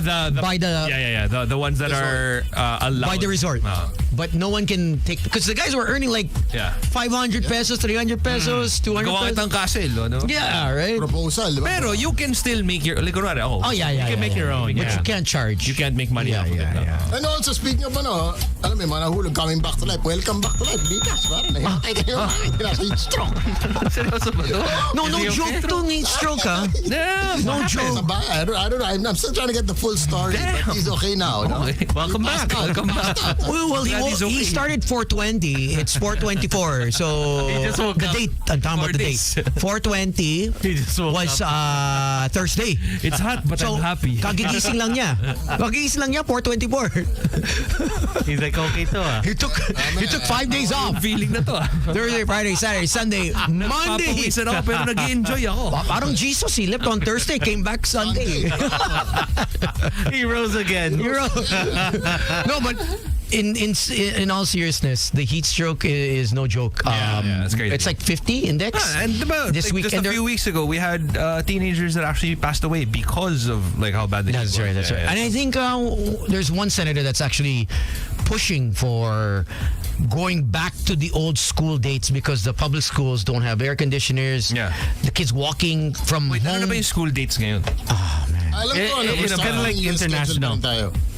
the
the ones that are allowed
by the resort. But no one can take, because the guys were earning like 500 pesos, 300 pesos, 200
Gawa
pesos.
kitang castle, no?
Yeah, right.
Proposal.
Pero you can still make your, like, kunwari, you can make your own.
But you can't charge.
You can't make money off of it.
And also, speaking of alam mo, manahulog, coming back to life. Welcome back to life. Bigas, parang nahintay kayo. Nasa heat stroke.
Seryoso ba to?
No joke to heat stroke, ha?
Damn.
No joke.
I don't know. I'm still trying to get the full story. But he's okay now. No?
Okay. Welcome back.
Well, he started 420. It's 424. So the date, I'm talking about the date. 420 was Thursday.
It's hot, but I'm happy.
Kagigising lang niya. 424.
He's like, okay to
He took 5 days off.
Feeling na to.
Thursday, Friday, Saturday, Sunday, Monday.
Papawisan ako, pero nag-enjoy ako.
Parang Jesus, he left on Thursday, came back Sunday.
He rose again.
No, but in all seriousness, the heat stroke is no joke.
It's crazy.
It's like 50 index.
And about
this week,
just a few weeks ago, we had teenagers that actually passed away because of like how bad the heat was.
That's right. And I think there's one senator that's actually pushing for going back to the old school dates because the public schools don't have air conditioners.
Yeah.
The kids walking from home.
Ano ba yung school dates ngayon?
Oh, man.
Alam ko,
It's kind of like international.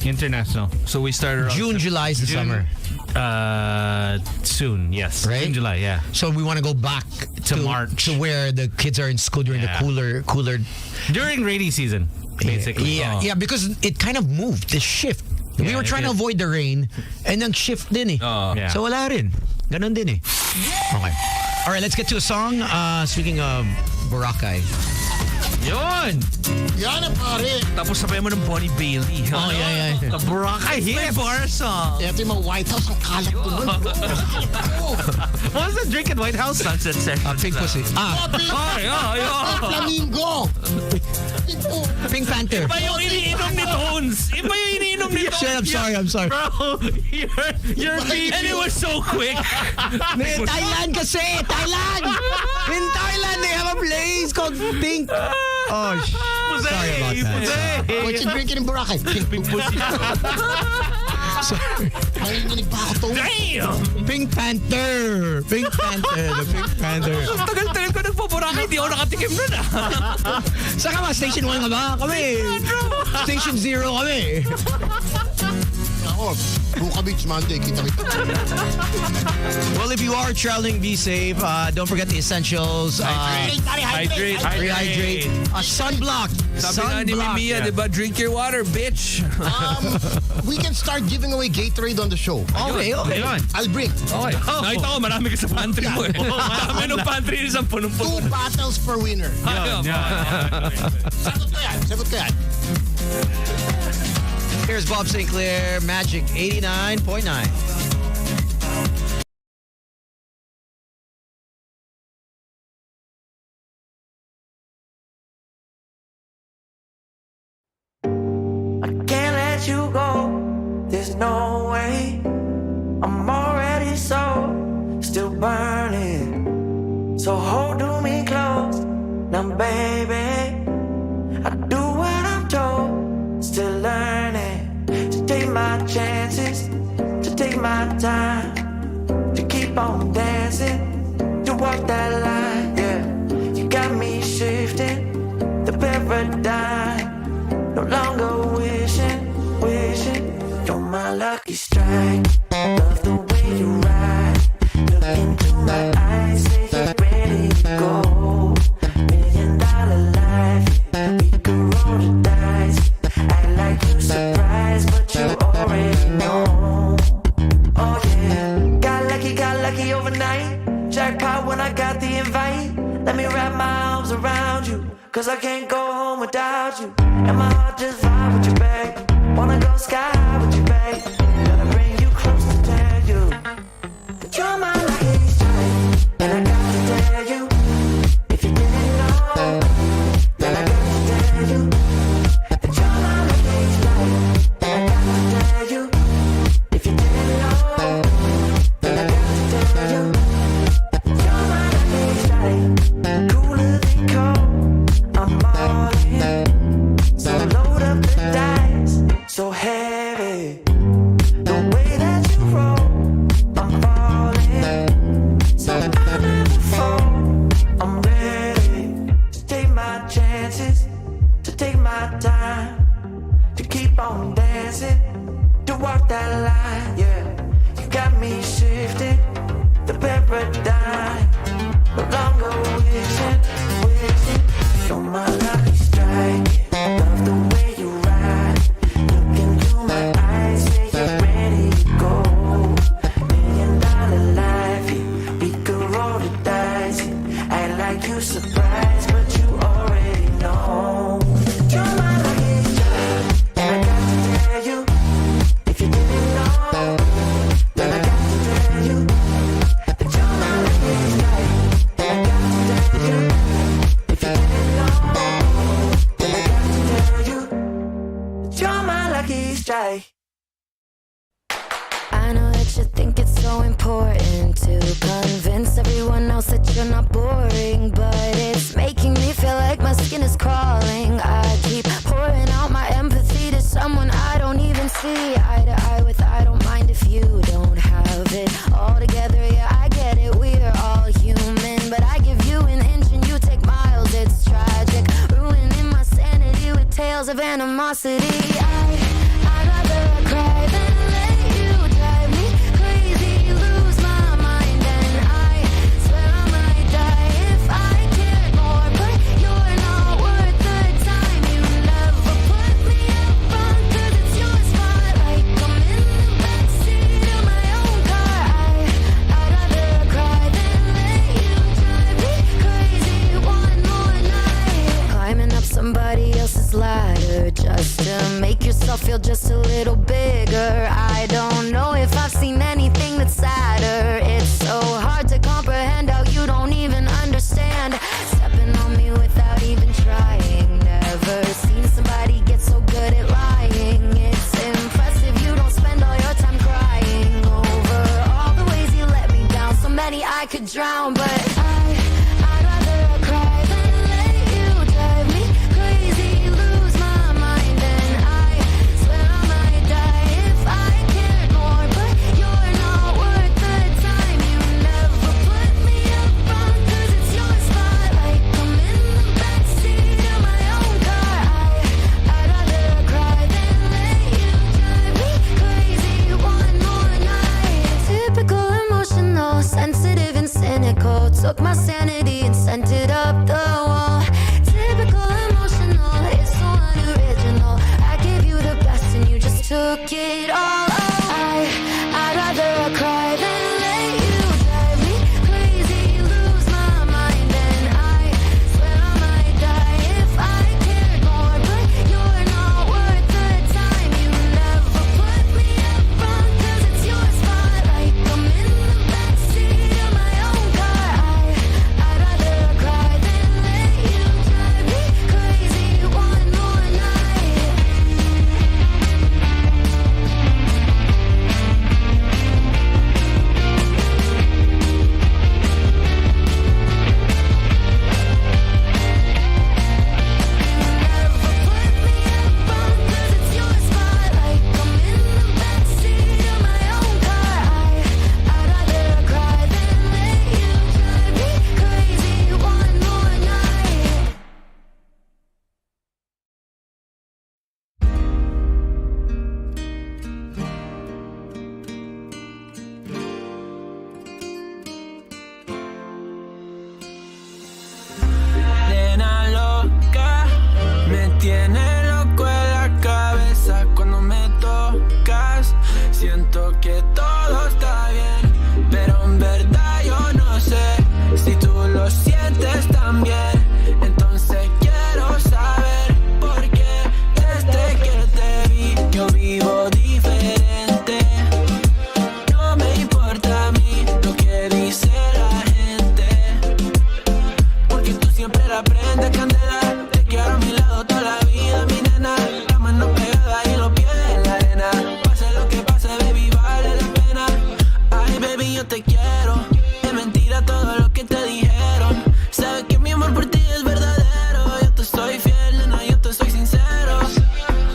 International.
So we started around
June, July is the summer.
Soon, yes.
Right?
June, July, yeah.
So we want to go back
To March.
to where the kids are in school during the cooler.
During rainy season, basically.
Yeah, because it kind of moved. The shift. We were trying to avoid the rain and nag-shift din eh.
Yeah.
So wala rin. Ganon din eh. Okay. All right, let's get to a song. Speaking of Boracay.
Yun!
Yan na pare.
Tapos sabay mo ng Bonnie Bailey.
Oh, yeah.
The Boracay
May
hit!
bar song.
Ito yung mga White House. Ang kalat ko nun.
What was the drink at White House?
Sunset Session.
Pink Pussy.
Flamingo.
Pink Panther.
Iba yung iniinom ni Tones.
Shit, I'm sorry.
Bro, you're
And it was so quick.
Thailand kasi! Thailand! In Thailand, they have a place called Pink. Oh, sorry about that.
What you drinking in Boracay? Pink Pussy.
Sorry.
Ay, nginig pa ako to.
Damn!
Pink Panther. The Pink Panther.
Ang tagal-tagal ko nagpo-Boracay. Di ako nakatikim nun
Saka ba? Station 1 ka ba? Kami. Station 0 kami.
Ako, Buka Beach Monday. Kita.
Well, if you are traveling, be safe. Don't forget the essentials.
Hydrate.
Rehydrate. Sunblock.
Sabi nga ni Mia, diba? Drink your water, bitch.
We can start giving away Gatorade on the show.
Okay.
I'll bring.
Okay. Nakita ko, marami ka sa pantry mo eh. Dami ng pantry isang punong-puno.
2 bottles per winner. Sagot ko yan.
Here's Bob Sinclair, Magic 89.9.
Can't let you go, there's no way. I'm already still burning. So hold me close, now baby. I do what I'm told, still learning. To take my chances, to take my time. To keep on dancing, to walk that line, yeah. You got me shifting, the paradigm. No longer wishing, you're my lucky strike. strike. Love the way you ride. Look into my eyes, say you're ready to go. $1 million life, we could roll the dice. Act like you surprised, but you already know. Oh yeah, got lucky overnight. Jackpot when I got the invite. Let me wrap my arms around you, 'cause I can't go home without you. And my heart just vibe with you, babe. Wanna go sky high with you, babe. Gotta bring you close to tell you that you're my lucky strike. And I got to tell you, if you didn't know, then I got to tell you that you're my lucky strike. And I got to tell you, if you didn't know, then I got to tell you that you're my lucky strike. Cooler than cold, I'm all in. So load up the dice, so heavy. The way that you roll, I'm falling. So I never fall, I'm ready to take my chances, to take my time, to keep on dancing, to walk that line, yeah. You got me shifting, the paradigm. No longer wishing, you're my lucky strike. Love the way you ride. Look into my eyes, say you're ready to go. $1 million life, we could roll the dice. Act like you surprised, but you already know. You're my lucky strike, and I got to tell you, if you didn't know, then I got to tell you that you're my lucky strike. And I got to tell you, if you didn't know, then I got to tell you that you're my lucky strike.
I know that you think it's so important to convince everyone else that you're not boring, but it's making me feel like my skin is crawling. I keep pouring out my empathy to someone I don't even see eye to eye with. I don't mind if you don't have it all together. Yeah, I get it, we're all human, but I give you an inch and you take miles. It's tragic, ruining my sanity with tales of animosity. I'd rather cry than let you drive me crazy, lose my mind, and I swear I might die if I cared more, but you're not worth the time. You never put me up front, 'cause it's your spotlight. I'm in the backseat of my own car. I'd rather cry than let you drive me crazy one more night. Climbing up somebody else's ladder just to make yourself feel just a little bigger. I don't know if I've seen anything that's sadder. It's so hard to comprehend how you don't even understand. Stepping on me without even trying. Never seen somebody get so good at lying. It's impressive you don't spend all your time crying over all the ways you let me down. So many I could drown, but I'd rather cry than let you drive me crazy, lose my mind, and I swear I might die if I cared more, but you're not worth the time. You never put me up front, 'cause it's your spotlight. I'm in the backseat of my own car. I'd rather cry than let you drive me crazy one more night. Typical emotional, sensitive and cynical. Took my sanity and sent it up the wall. Typical emotional, it's so unoriginal. I gave you the best and you just took it all. I'd rather cry than let you drive me crazy, lose my mind, and I swear I might die if I cared more, but you're not worth the time. You never put me up front, 'cause it's your spotlight. I'm in the backseat of my own car. I'd rather cry than let you drive me crazy one more night.
tiene loco en la cabeza cuando me tocas. Siento que todo está bien, pero en verdad yo no sé si tú lo sientes también. Entonces quiero saber por qué desde que te vi yo vivo diferente. No me importa a mí lo que dice la gente, porque tú siempre la prendes candela. Te quiero a mi lado toda la vida, mi nena. La mano pegada y los pies en la arena. Pase lo que pase, baby, vale la pena. Ay, baby, yo te quiero. Es mentira todo lo que te dijeron. Sabes que mi amor por ti es verdadero. Yo te soy fiel, nena, yo te soy sincero.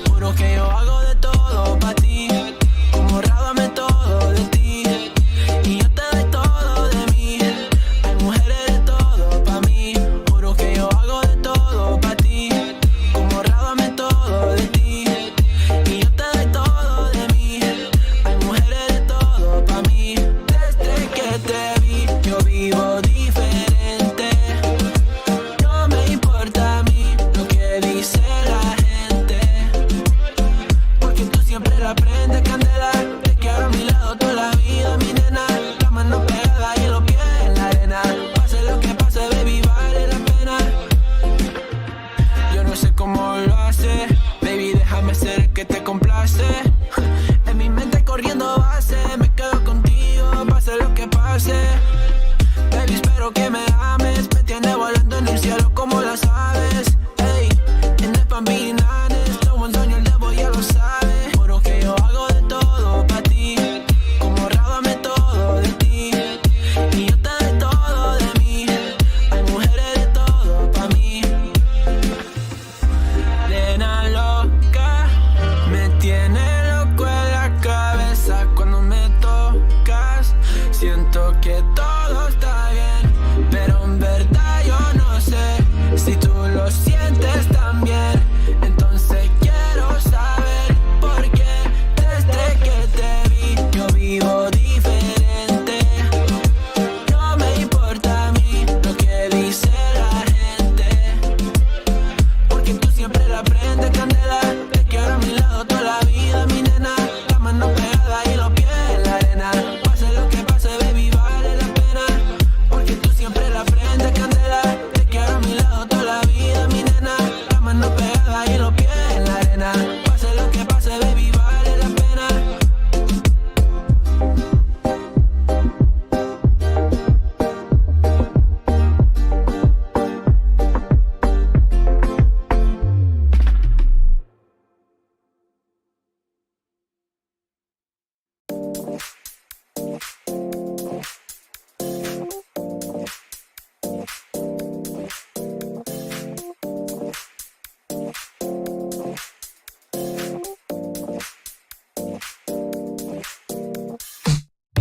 Juro que yo hago de todo pa' ti. Como rábame todo de ti. Y yo te doy todo de mí. Hay mujeres de todo pa' mí. Juro que yo hago de todo pa' ti. Como rábame todo de ti. Y yo te doy todo de mí. Hay mujeres de todo pa' mí. Desde que te vi yo vivo diferente. No me importa a mí lo que dice la gente, porque tú siempre la prendes candela. Te quiero a mi lado toda la vida, mi nena. La mano pegada y los pies en la arena. Pase lo que pase, baby, vale la pena. Yo no sé cómo lo hace, baby, déjame ser el que te complace. En mi mente corriendo base, me quedo contigo, pase lo que pase. Baby, espero que me ames, me tiene volando en el cielo como las aves. Ey, en el Pambinanes, todo buen sueño el debo ya lo sabe. Juro que yo hago de todo pa' ti, como rábame todo de ti. Y yo te doy todo de mí, hay mujeres de todo pa' mí. Nena loca, me tiene loco en la cabeza cuando me tocas. Siento que todo está bien, pero en verdad yo no sé si tú lo sientes también. Entonces quiero saber por qué desde que te vi yo vivo diferente. No me importa a mí lo que dice la gente, porque tú siempre la prendes candela. Te quiero a mi lado toda la vida, mi nena. La mano pegada y los pies en la arena. Pase lo que pase, baby, vale la pena, porque tú siempre la prendes candela. Te quiero a mi lado toda la vida, mi nena. La mano pegada y los pies en la arena. Pase lo que pase, baby, vale la pena.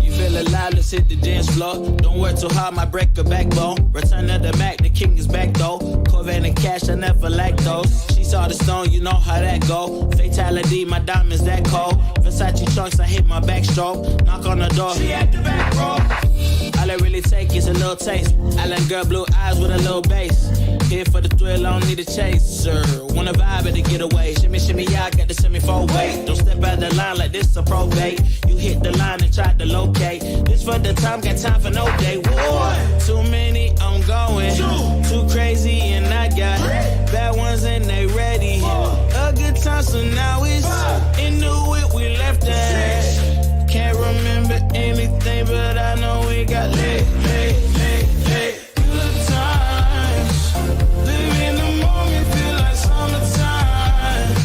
You feel alive, let's hit the dance floor. Don't work too hard, might break a backbone. Return of the Mac, the king is back though. Corvette and cash, I never lack those. She saw the stone, you know how that go. Fatality, my diamonds that cold. Versace trunks, I hit my backstroke. Knock on the door, she at the back row. All I really take is a little taste. Island girl, blue eyes with a little bass. Here for the thrill, I don't need a chaser. Wanna vibe at the getaway. Shimmy, shimmy, yeah, I got the semi-fold weight. Don't step out the line like this a probate. You hit the line and try to locate. This for the time, got time for no day. One, too many, I'm going. Too crazy and I got bad ones and they ready. A good time, so now it's into it, we left that. Can't remember anything, but I know we got lit. Good times, live in the moment, feel like summertime.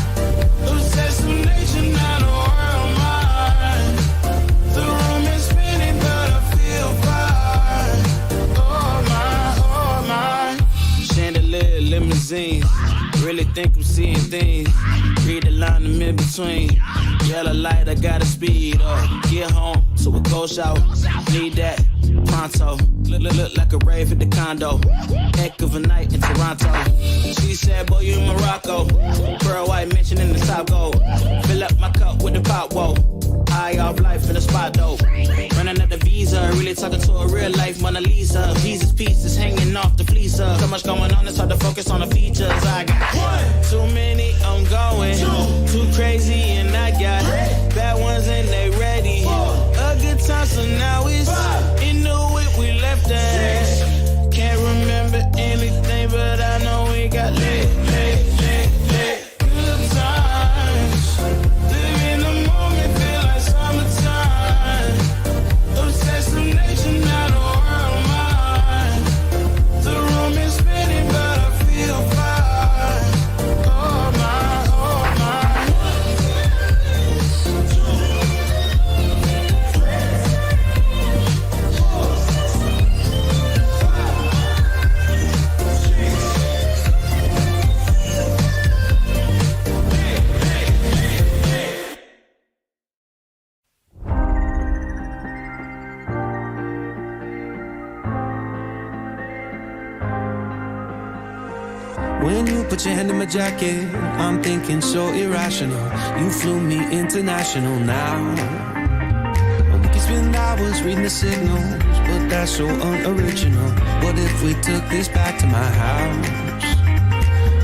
Obsessive nation, not a world mine. The room is spinning, but I feel fine. Oh my. Chandelier, limousine. Really think I'm seeing things. Read the line in between. Yellow light, I gotta speed up. Get home to a cold shower. Need that pronto. Look like a rave at the condo. Heck of a night in Toronto. She said, boy, you in Morocco. Pearl white mention in the top gold. Fill up my cup with the pop, whoa. High off life in the spot, though. Running up the visa, really really talking to a real life Mona Lisa. Jesus pieces hanging off the fleecer. So much going on, it's hard to focus on the features. I got too many, I'm going too crazy, and I got bad ones and they ready. A good time, so now it's in the whip we left at. Can't remember anything, but I know we got lit. Good times, live in the moment, feel like summertime. Obsessed with nature, not a world mine. The room is spinning, but I feel fine. Oh my, oh my.
When you put your hand in my jacket, I'm thinking so irrational. You flew me international now. We can spend hours reading the signals, but that's so unoriginal. What if we took this back to my house?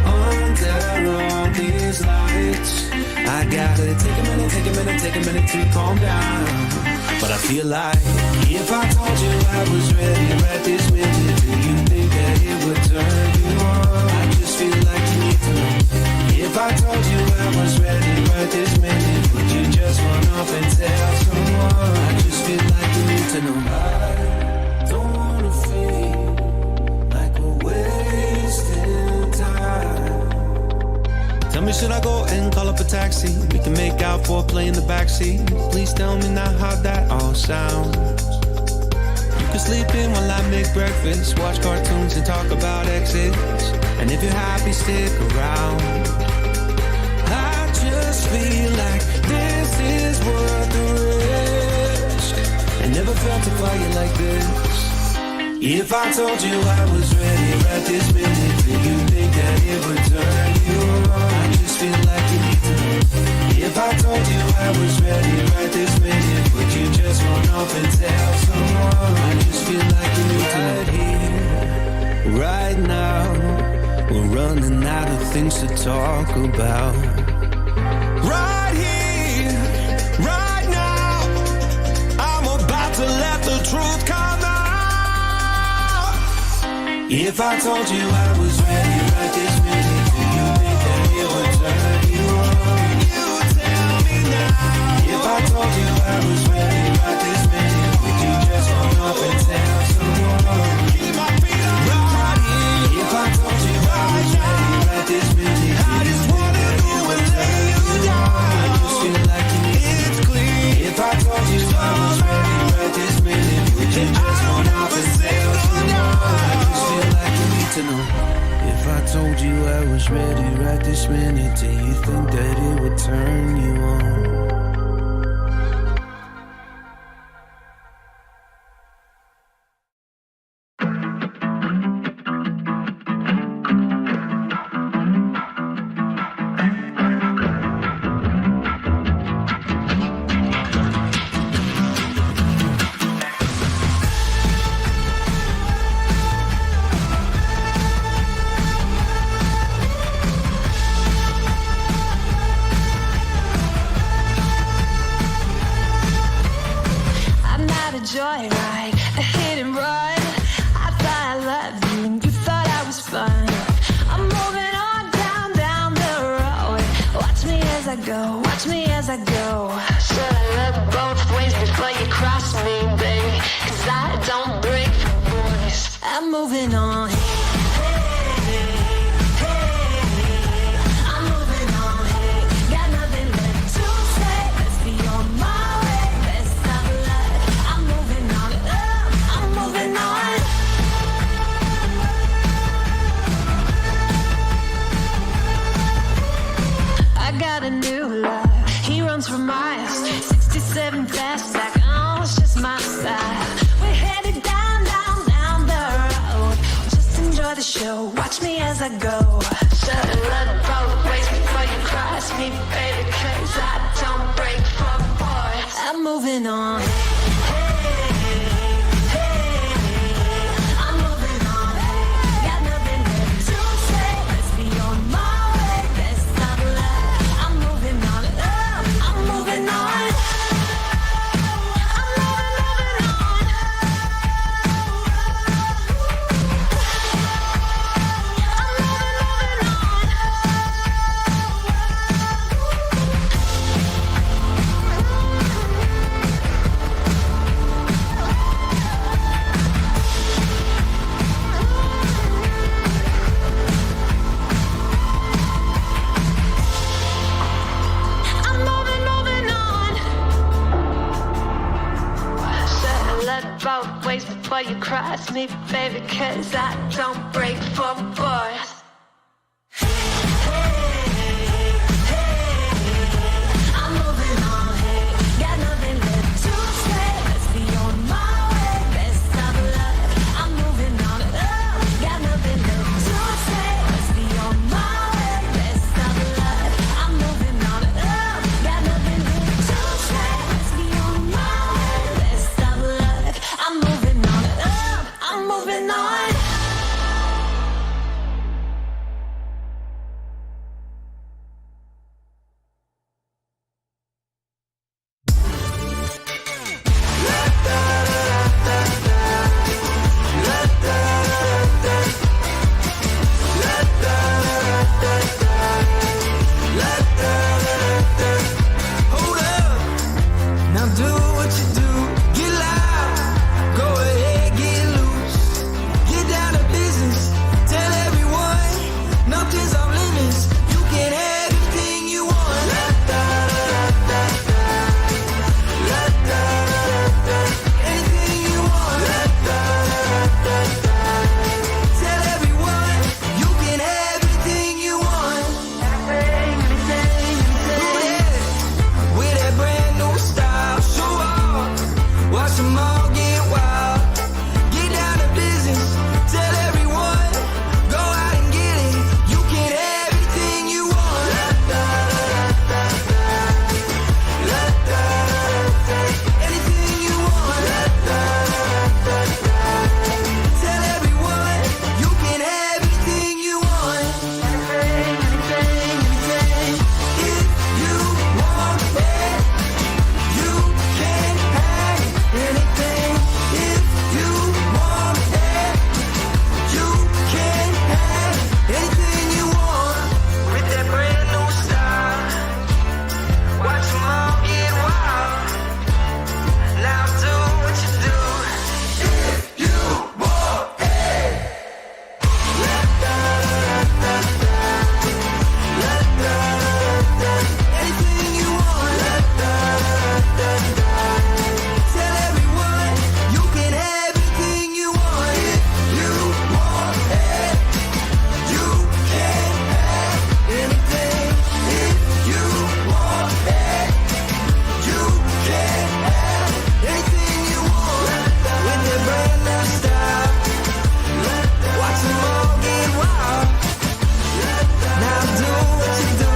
Under all these lights, I gotta take a minute to calm down. But I feel like if I told you I was ready right this minute, do you think that it would turn you on? I just feel like you need to know. If I told you I was ready right this minute, would you just run off and tell someone? I just feel like you need to know. I don't wanna feel like we're wasting time. Tell me, should I go and call up a taxi? We can make out foreplay in the backseat. Please tell me now how that all sounds. You can sleep in while I make breakfast, watch cartoons and talk about exits. And if you're happy, stick around. I just feel like this is worth the risk. I never felt a fire like this. If I told you I was ready right this minute, do you think that it would turn you on? I just feel like you need to know. If I told you I was ready right this minute, would you just run off and tell someone? I just feel like you need to know. Right here, right now, we're running out of things to talk about. Right here, right now, I'm about to let the truth come out. If I told you I was ready right this minute, do you think that it would turn you on? You tell me now. If I told you I was ready right this minute, would you just run off and tell someone? Keep my feet on right here. If I told you I was ready right this minute, I just wanna go and lay you down. I just feel like you need it's clear. If I told you I was ready right this minute, would you just run off and tell someone? To know. If I told you I was ready right this minute, do you think that it would turn you on?
Joyride, a hit and run. I thought I loved you and you thought I was fun. I'm moving on down the road. Watch me as I go, watch me as I go. Should I look both ways before you cross me, baby? 'Cause I don't break the voice. I'm moving on. Got a new love, he runs for miles, 67 fast back, oh, it's just my style. We're headed down the road, just enjoy the show, watch me as I go. Should've looked both ways before you cross me, baby, 'cause I don't break for boys. I'm moving on. Hey, you cross me, baby, cause I don't break for boys. I'm moving on, hey, got nothing left to say. Let's be on my way, best of luck. I'm moving on, got nothing left to say. Let's be on my way, best of luck. I'm moving on, got nothing left to say. Let's be on my way, best of luck. I'm moving on, I'm moving on.
Hold up, now do what you do. Get loud, go ahead, get loose. Get down to business, tell everyone nothing's off limits. You can have anything you want. Anything you want. Tell everyone you can have anything you want. With that brand new style, show off, watch them all get wild. Get down to business, tell everyone, go out and get it. You can have anything you want. Anything you want. Tell everyone, you can have anything you want. Anything, if you want it, you can have anything. If you want it, you can have anything you want. With that brand new style, watch them all get wild. Now do what you do. If you want it. Anything you want. Tell everyone you can have anything you want. If you want it, you can have anything. If you want it, you can have anything you want. With the brand new style, watch them all get wild. Now do what you do.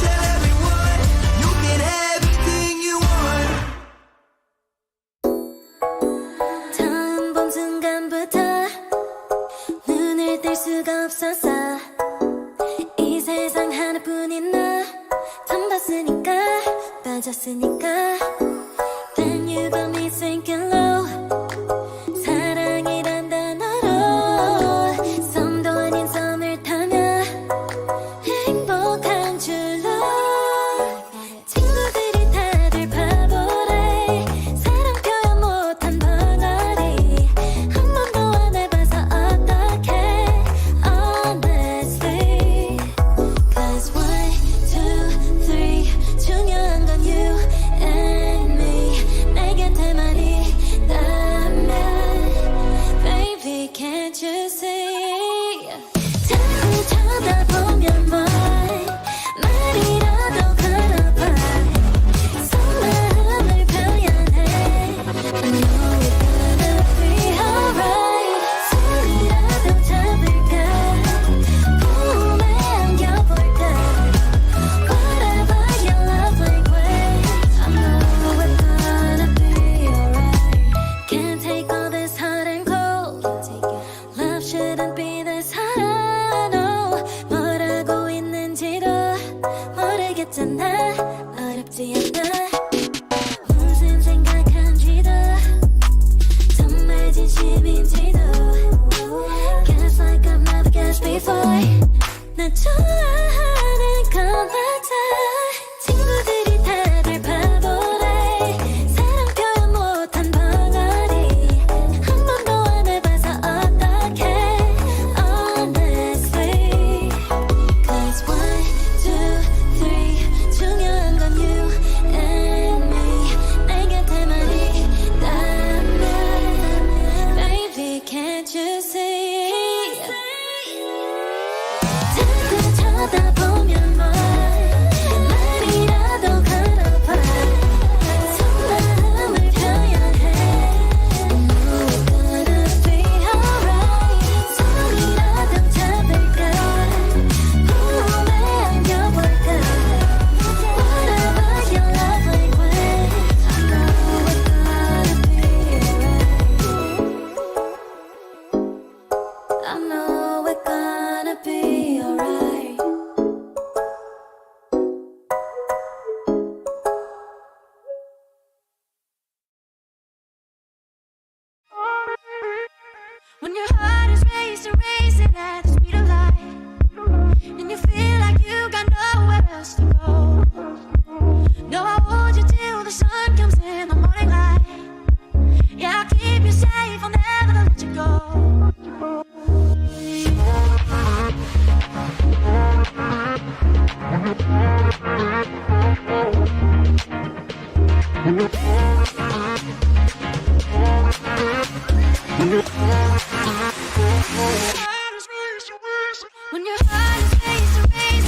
Tell everyone you can have anything you want.
처음 본 순간부터 눈을 뗄 수가 없었어. 이 세상 하나뿐인 너 처음 봤으니까 빠졌으니까. Then you got me sinking low. 사랑이란 단어로 섬도 아닌 섬을 타며 행복한 줄로. 친구들이 다들 바보래. 사랑 표현 못한 벙어리. 한 번도 안 해봐서 어떡해. Honestly, cause 1, 2, 3 중요한 건 you and me. 내 곁에만 있다면 baby can't you see. 자꾸 쳐다보면 뭐해. 말이라도 걸어봐. 속마음을 표현해. I know it's gonna be alright. 손이라도 잡을까. 꿈에 안겨볼까. Whatever your love language, I know it's gonna be alright. Can't take all this hot and cold. Love shouldn't be this hard. I know 뭐라고 있는지도 모르겠잖아. 어렵지 않아. 무슨 생각한지도 정말 진심인지도. Guess like I've never guessed before. 나 좋아하는 건 맞아. 친구들이 다들 바보래. 사랑 표현 못한 벙어리. 한 번도 안 해봐서 어떡해. Honestly, cause 1, 2, 3 중요한 건 you and me. 내 곁에만 있다면 When your heart is raised,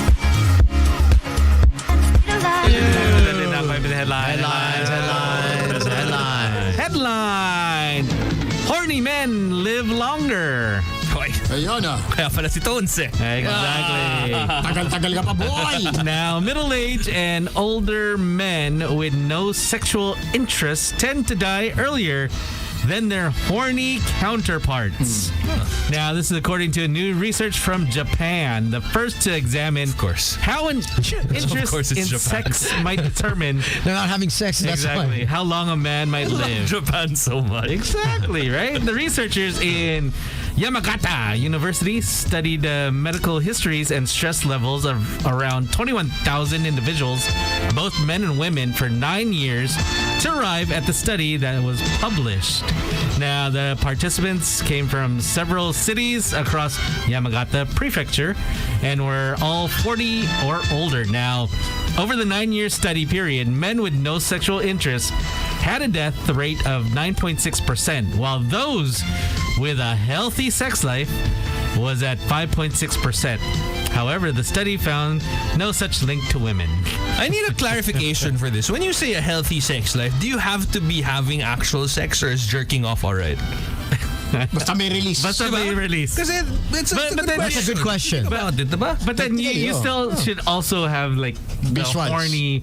Headline. Horny men live longer.
Hoy.
Ayun
Kaya pala si Tones eh.
Exactly.
Tagal-tagal ka pa, boy.
Now, middle-aged and older men with no sexual interests tend to die earlier than their horny counterparts. Now, this is according to new research from Japan, the first to examine,
of course,
how interest in sex might determine
They're not having sex. That's
exactly
why.
how long a man might live.
Japan so much.
Exactly, right? The researchers in Yamagata University studied medical histories and stress levels of around 21,000 individuals, both men and women, for 9 years to arrive at the study that was published. Now, the participants came from several cities across Yamagata Prefecture and were all 40 or older. Now, over the 9-year study period, men with no sexual interest had a death rate of 9.6%, while those with a healthy sex life was at 5.6%. However, the study found no such link to women.
I need a clarification for this. When you say a healthy sex life, do you have to be having actual sex or is jerking off alright?
Basta may release.
Basta may release.
Kasi it's
That's a good question.
About it, diba?
But then you still should also have like the
Visuals.
horny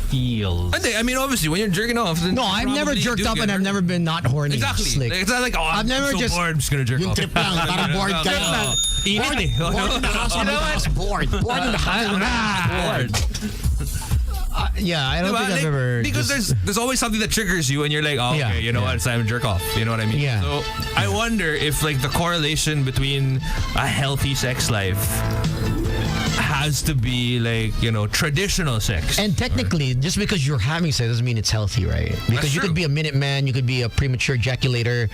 feels.
I mean, obviously, when you're jerking off, then
No, I've never
probably
jerked
do
up
get
and I've
hurt.
never been not horny.
Exactly.
Just like-
It's not like,
I've never
I'm so
just-
bored, I'm just gonna jerk
Yung
off.
trip lang, para bored ka.
Init eh.
Bored in the house.
You know what?
Bored. Bored in the house.
yeah, I don't
Diba?
think I've
Like,
ever.
because there's always something that triggers you and you're like, oh,
Yeah,
okay, you know
yeah.
what, it's time to jerk off. You know what I mean?
Yeah.
So I wonder if like the correlation between a healthy sex life has to be like, you know, traditional sex.
And technically, just because you're having sex doesn't mean it's healthy, right? Because you
true.
could be a minute man, you could be a premature ejaculator,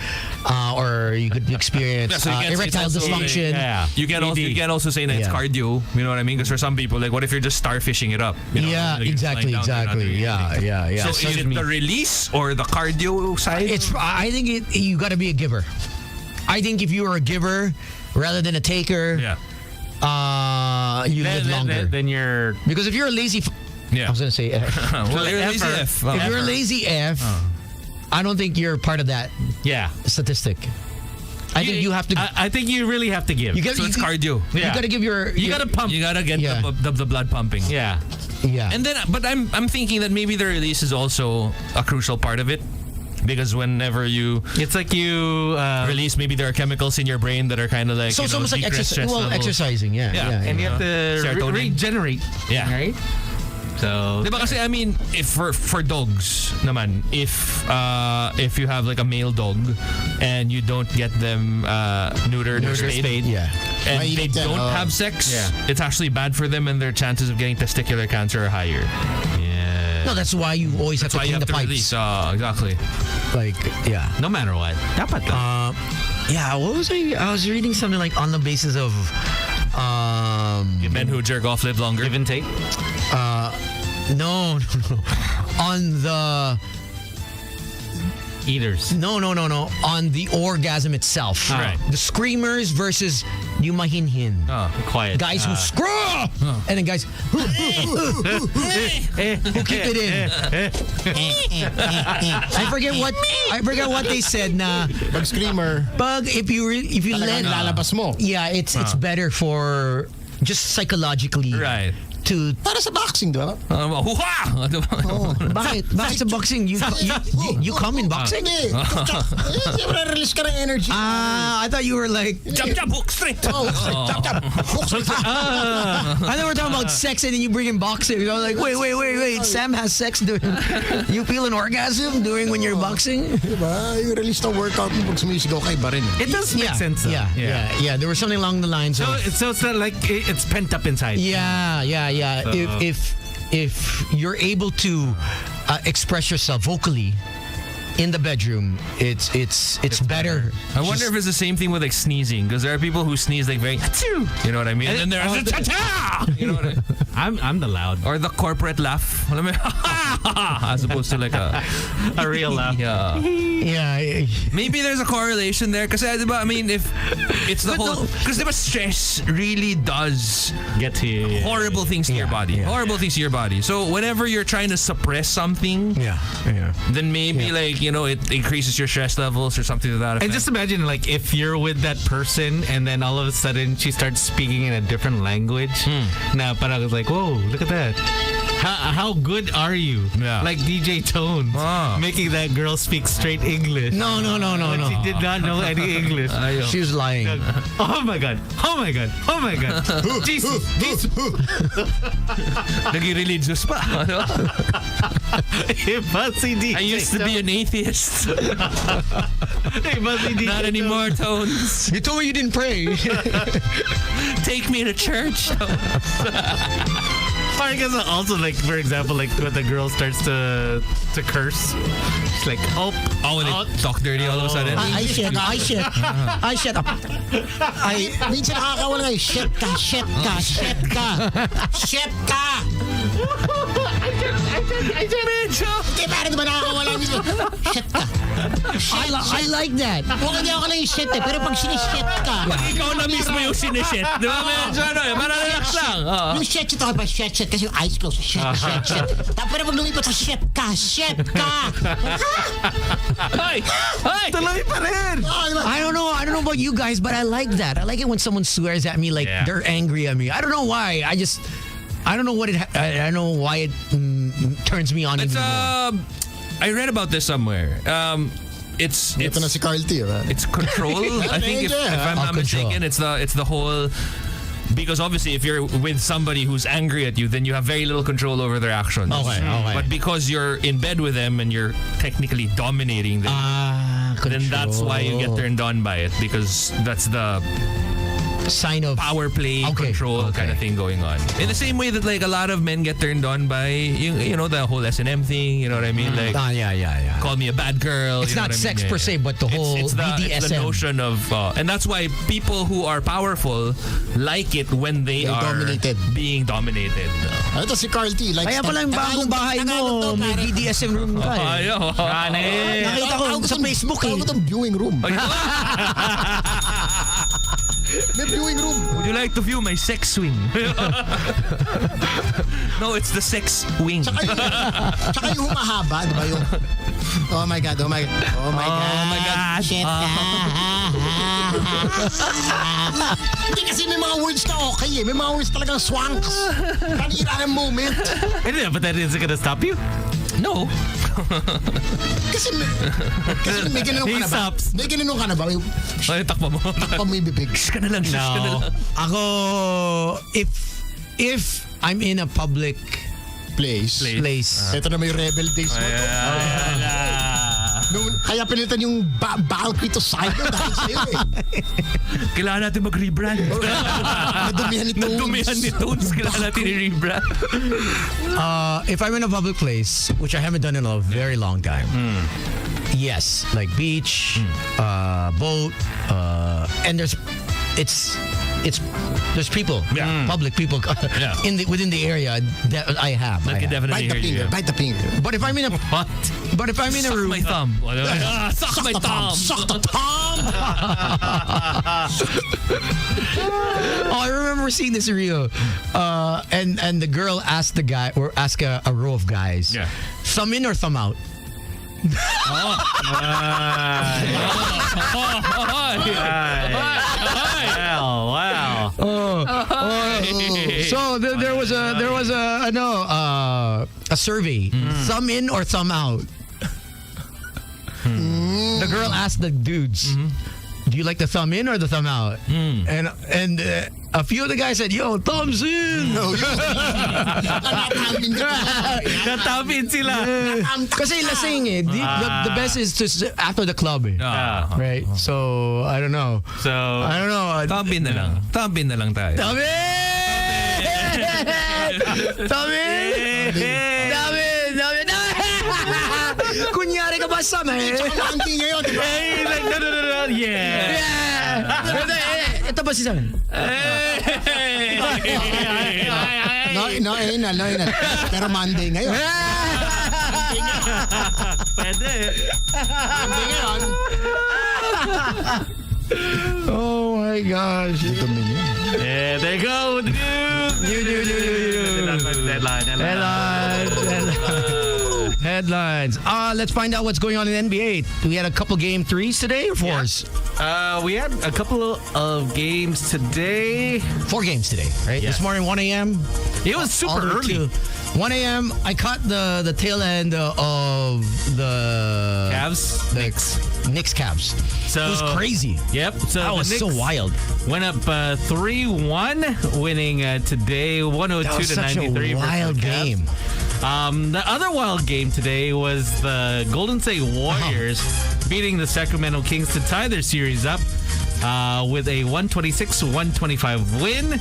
or you could experience
Yeah, so you can't say
erectile
it's also
dysfunction.
Yeah.
You can also say that it's
Yeah.
cardio. You know what I mean? Because for some people, like, what if you're just starfishing it up? You know?
Yeah,
Like, you're
exactly,
flying down,
exactly.
you're not doing anything.
Yeah.
So is it the release or the cardio side?
I think you got to be a giver. I think if you are a giver rather than a taker, you live longer.
Then you're
Because if you're a lazy,
yeah.
I was gonna say,
well, you're a lazy F.
if you're a lazy F, I don't think you're part of that statistic. I think you have to.
I think you really have to give.
You get,
So it's
you,
cardio.
You got to give your.
You gotta pump.
You gotta get
Yeah.
the blood pumping.
Yeah.
Yeah.
And then, but I'm thinking that maybe the release is also a crucial part of it. Because whenever you
It's like you
release, maybe there are chemicals in your brain that are kind of like,
so
you
it's
know,
almost like
decrease stress levels.
exercising. Yeah.
and you have to
Serotonin.
regenerate.
Yeah.
Right. So
Diba kasi, I mean, if for dogs naman, if you have like a male dog and you don't get them neutered or spayed,
Yeah.
and they
Mainit yan,
don't
oh.
have sex,
Yeah.
it's actually bad for them and their chances of getting testicular cancer are higher.
No, that's why you always have
That's
to
why you
clean
have
the
to
pipes.
release. Exactly.
Like, yeah.
no matter what, dapat lang.
Yeah, what was I was reading something like on the basis of
Men who jerk off live longer.
Give and take.
no. On the
Eaters.
no. On the orgasm itself.
Right.
The screamers versus yung mahinhin.
Quiet.
Guys who scream and then guys who keep it in. I forget what they said na
Pag screamer,
if you let
lalabas mo.
yeah, it's better for just psychologically
Right.
to
Para sa boxing, di ba?
Hoo-ha!
bakit sa boxing you come in boxing?
Hindi. Release ka ng energy.
I thought you were like
Jump, hook straight.
Oh, chop, chop.
I know we're talking about sex and then you bring in boxing. You're like, wait. Sam has sex during. You feel an orgasm during when you're boxing?
Diba? Yung release ng workout mo pag sumisigaw ka, iba rin.
It does make sense. Though.
Yeah. There was something along the lines of.
So it's not like it's pent up inside.
Yeah. If you're able to express yourself vocally in the bedroom, it's better.
I wonder if it's the same thing with like sneezing, because there are people who sneeze like very, achoo, you know what I mean? And then there's a cha-cha! You know what I mean?
I'm the loud.
Or the corporate laugh. Alam mo, as opposed to like a
real laugh.
Yeah.
Yeah.
Maybe there's a correlation there. Kasi, diba, I mean, if it's the whole... Because diba, stress really does
get to
horrible things to your body.
Yeah.
Horrible things to your body. So whenever you're trying to suppress something, then maybe like, you know, it increases your stress levels or something to that effect.
And just imagine, like, if you're with that person and then all of a sudden she starts speaking in a different language. Now, but I was like, whoa, look at that. How good are you?
Yeah.
Like DJ Tones making that girl speak straight English.
No.
She did not know any English.
She was lying.
Oh my god. Jesus.
Naging religious pa. I used to be an atheist. Not anymore, Tones.
You told me you didn't pray.
Take me to church.
I guess also, like, for example, like when the girl starts to curse, it's like,
when they talk dirty all of a sudden.
I shit. Minsan nakakawala kayo. Shit ka.
I did it.
Hindi, parang diba nakakawala minsan? Shit ka.
I like that.
Huwag hindi ako lang yung shit eh. Pero pag sinishit ka.
Ikaw na mismo yung sinishit. Di ba? Medyo ano eh. Parang relax lang.
Yung shit ako pa shit. Kasi yung eyes closed. Shit. Tapos pag lumipat sa shit ka.
Hey!
tuloy pa rin.
I don't know about you guys, but I like that. I like it when someone swears at me like they're angry at me. I don't know why. I don't know I don't know why it turns me on.
It's I read about this somewhere. It's
ito na si Carl T.
It's control. I think if I'm not mistaken, it's the whole. Because obviously, if you're with somebody who's angry at you, then you have very little control over their actions.
Okay.
But because you're in bed with them and you're technically dominating them, then that's why you get turned on by it. Because that's the
sign of
power play, control kind of thing going on. In the same way that like a lot of men get turned on by you know the whole S&M thing. You know what I mean? Like call me a bad girl.
It's
you know
not
what I
sex
mean?
per se, but the whole BDSM.
It's the notion of and that's why people who are powerful like it when they are being dominated.
Ito si Carl T. Like,
kaya pala yung bagong bahay mo, may BDSM room ka eh. Nakita ko sa Facebook eh.
Tawag itong viewing room. May viewing room.
Would you like to view my sex swing? No, it's the sex wing.
Tsaka yung humahaba, di ba yung oh my God. Shit ka. Hindi kasi may mga words na okay eh. May mga words talagang swanks. Kanina ng moment.
But that isn't gonna stop you?
No.
Kasi may ganun ka na ba? May ganun ka na ba?
Ay, takpa mo
yung bibig.
Shh ka na lang.
Ako, if I'm in a public place.
Ito na may rebel days mo. Kaya pilitan yung balcony to side dahil sa'yo eh.
Kailangan natin mag-rebrand. Nadumihan ni Tones. Kailangan natin i-rebrand.
If I'm in a public place, which I haven't done in a very long time, yes, like beach, boat, and there's people, public people within the area that I have.
I can definitely hear you.
Bite the finger.
But if I'm in a room,
my thumb. Suck my thumb.
Suck the thumb.
I remember seeing this in Rio, and the girl asked the guy or asked a row of guys, thumb in or thumb out.
Wow.
So there was a survey. Thumb in or thumb out. The girl asked the dudes, do you like the thumb in or the thumb out? And a few of the guys said, yo, thumbs in.
Natapin sila.
Kasi lasing eh. The best is to after the club eh. Right? So, I don't know.
Thumbin na lang. Thumbin na lang tayo.
Thumbin! Thumbin! Thumbin! Kunyari ka ba sa me?
Monday ngayon, di ba?
Hey, like, no. Yeah.
Ito ba si Sam?
No, inal. Pero Monday ngayon.
Pwede.
Monday ngayon.
Oh my gosh.
Yeah, there you go.
Headlines. Let's find out what's going on in NBA. We had a couple game threes today or fours?
We had a couple of games today.
4 games today, right?
Yeah.
This morning, 1 a.m.
It was super
all the way
early.
to 1 a.m. I caught the tail end of the
Cavs?
Knicks Cavs.
So,
it was crazy.
Yep. So
That was
the
so
Knicks
wild.
went up 3-1, winning today 102
That was
to
such
93.
a wild
versus the Cavs.
game.
The other wild game today was the Golden State Warriors beating the Sacramento Kings to tie their series up with a 126-125 win.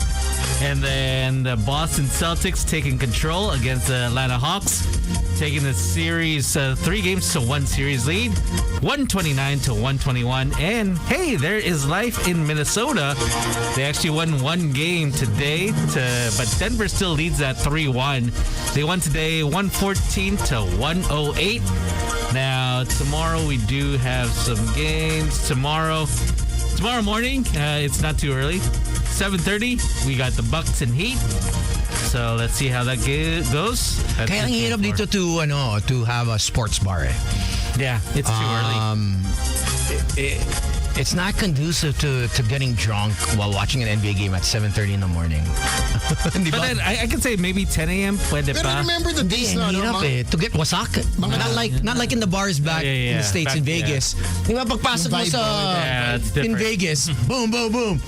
And then the Boston Celtics taking control against the Atlanta Hawks, taking the series 3 games to 1 series lead, 129 to 121. And hey, there is life in Minnesota. They actually won 1 game today, but Denver still leads that 3-1. They won today 114 to 108. Now, tomorrow we do have some games. Tomorrow morning, it's not too early. 7:30, we got the Bucks and Heat. So let's see how that goes.
Kaya ang hirap dito to have a sports bar.
Yeah, it's too early.
It's not conducive to getting drunk while watching an NBA game at 7:30 in the morning.
But then I can say maybe 10 a.m. Pwede
Pero
pa.
remember the days na,
Ang hirap to get wasak. Not like in the bars back in the States, in Vegas. Di ba pagpasok mo sa
it's
in
different.
Vegas, boom, boom, boom.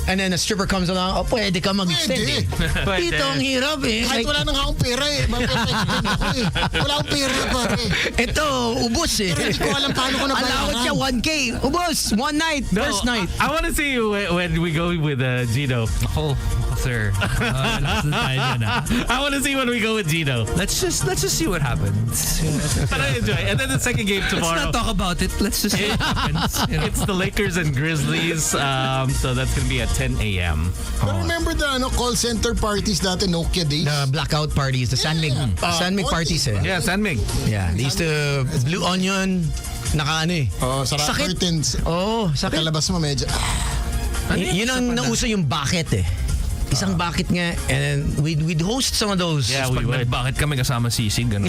And then a stripper comes along, pwede ka mag-extend
Pwede.
Dito ang hirap
Kahit wala nang akong pera Wala akong pera pare.
Ito, ubos
Pero hindi ko alam paano ko nabayaran.
Allowed siya 1K. Ubos, one night, first night.
I want to see when we go with Gino.
Oh, sir.
I want to see when we go with Gino.
Let's just see what happens.
But I enjoy it. And then the second game tomorrow.
Let's not talk about it. Let's just see what happens.
It's the Lakers and Grizzlies. So that's going to be at 10 a.m.
Pero remember the call center parties dati, Nokia days?
The blackout parties, the San Mig parties
Yeah, San Mig.
Yeah, they used to Blue Onion,
Sara
Sakit.
curtains.
Sakit.
Kalabas mo medyo.
Yun ang nauso yung bucket Isang bucket nga, and then we'd host some of those.
Yeah,
Pag
we would.
nagbakit kami kasama sisig, gano'n.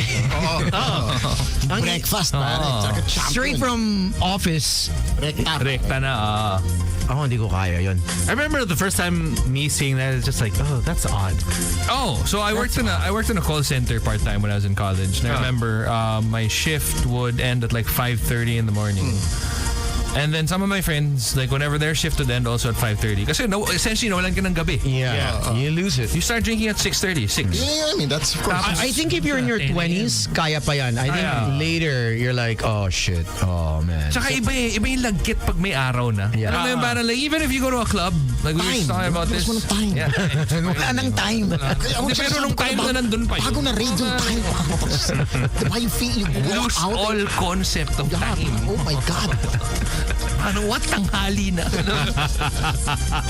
Breakfast pare. Tsaka champion.
Straight from office.
Rekta na.
Hindi ko kaya yun.
I remember the first time me seeing that, it's just like, oh, that's odd.
Oh, so I worked in a call center part-time when I was in college. And I remember my shift would end at like 5:30 in the morning. And then some of my friends, like whenever their shift would end also at 5:30. Kasi essentially nawalan ka ng gabi.
Yeah. You lose it.
You start drinking at 6:30, 6.
Yeah, I mean, that's of course.
I think if you're in your 20s, kaya pa yan. I think later, you're like, oh shit. Oh man.
Tsaka iba yung lagkit pag may araw na.
Yeah.
Alam mo yung parang like, even if you go to a club, like we were just talking about this.
Wala time.
Yeah.
Wala nang time.
Pero nung time na nandun pa
Bago
yun.
na raid yung time. Diba you feel, you walk
Lose
out.
all concept of time.
Oh my God.
Ano, what tanghali na?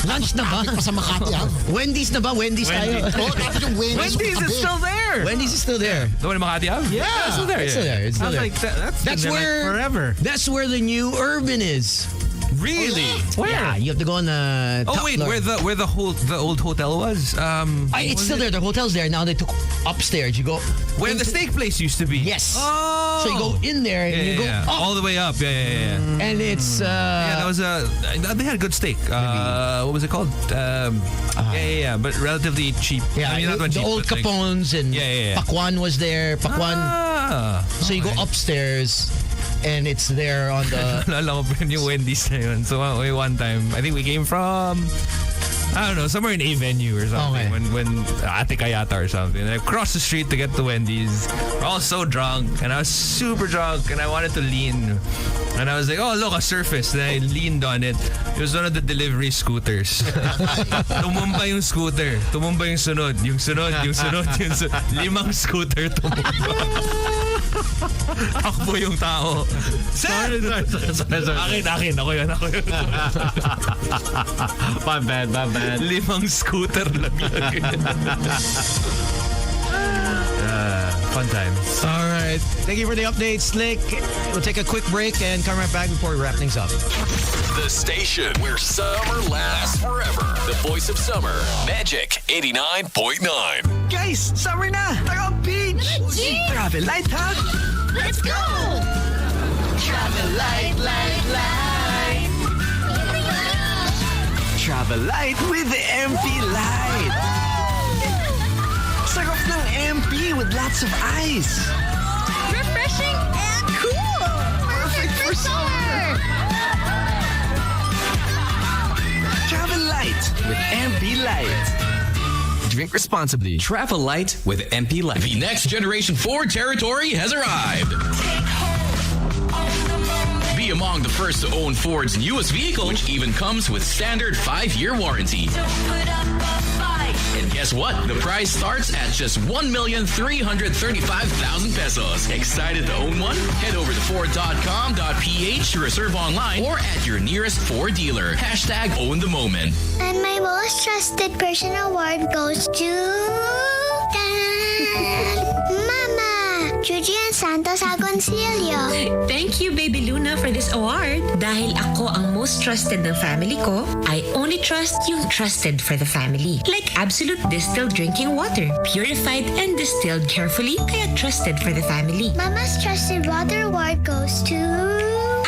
Lunch na ba?
Pa sa Makati
Wendy's na ba? Wendy's tayo.
tapos yung
Wendy's is still there.
Wendy's is still there.
The one in Makati Ave?
Yeah.
It's still there.
It's still there. It's
I
still
was
there.
like, that's
That's
been there,
where
like forever.
That's where the new urban is.
Really?
Where?
Yeah, you have to go on the
Oh
top
wait,
floor.
where the old hotel was?
It's still there. The hotel's there. Now they took upstairs. You go
Where the steak place used to be.
Yes.
Oh.
So you go in there and you go up,
all the way up. Yeah.
and it's
Yeah, that was they had good steak. What was it called? Yeah, but relatively cheap.
yeah,
I mean, not
the
cheap,
old
but like-
Capones and
Yeah.
Pakwan was there. Pakwan. So you go upstairs and it's there on the
Naalala ko pa yun yung Wendy's na yun. So one time, I think we came from, I don't know, somewhere in a venue or something.
Okay.
When Ate Kayata or something. And I crossed the street to get to Wendy's. We're all so drunk. And I was super drunk. And I wanted to lean. And I was like, oh, look, a surface. Then I leaned on it. It was one of the delivery scooters. Tumumba yung scooter. Tumumba yung sunod. Yung sunod. Yung sunod. Yung sunod. 5 scooter tumumba. Takbo yung tao.
Sorry.
Akin. Ako yun.
My bad.
5 scooter lang. Fun times.
All right. Thank you for the update, Slick. We'll take a quick break and come right back before we wrap things up.
The station where summer lasts forever. The voice of summer. Magic 89.9.
Guys, summer na! Tara beach!
Jeep!
Travel light, ha?
Let's go!
Travel light. Travel light with the MP Light. Sarap ng MP with lots of ice.
Refreshing and cool! Perfect for summer!
Travel light with MP Light.
Drink responsibly. Travel light with MP Light. The next generation Ford Territory has arrived. Be among the first to own Ford's newest vehicle, which even comes with standard 5-year warranty. And guess what? The price starts at just 1,335,000 pesos. Excited to own one? Head over to Ford.com.ph to reserve online or at your nearest Ford dealer. # own the moment.
And my most trusted person award goes to... Mama! Jujian Santos Agoncillo.
Thank you, Baby Luna, for this award. Dahil ako ang most trusted ng family ko, I only trust yung trusted for the family. Like Absolute Distilled Drinking Water. Purified and distilled carefully, kaya trusted for the family.
Mama's trusted water award goes to...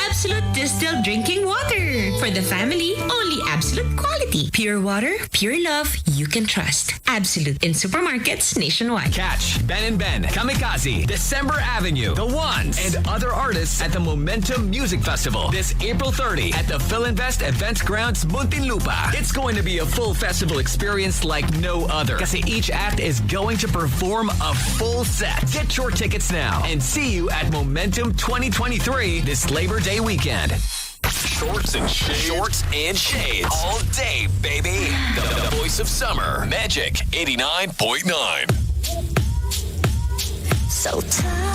Absolute Distilled Drinking Water. For the family, only Absolute quality. Pure water, pure love, you can trust. Absolute in supermarkets nationwide.
Catch Ben & Ben, Kamikaze, December Avenue, The Ones, and other artists at the Momentum Music Festival this April 30 at the Philinvest Events Grounds, Muntinlupa. It's going to be a full festival experience like no other, kasi each act is going to perform a full set. Get your tickets now and see you at Momentum 2023 this Labor Day weekend. Shorts and shades. All day, baby. The voice of summer. Magic 89.9.
So tired.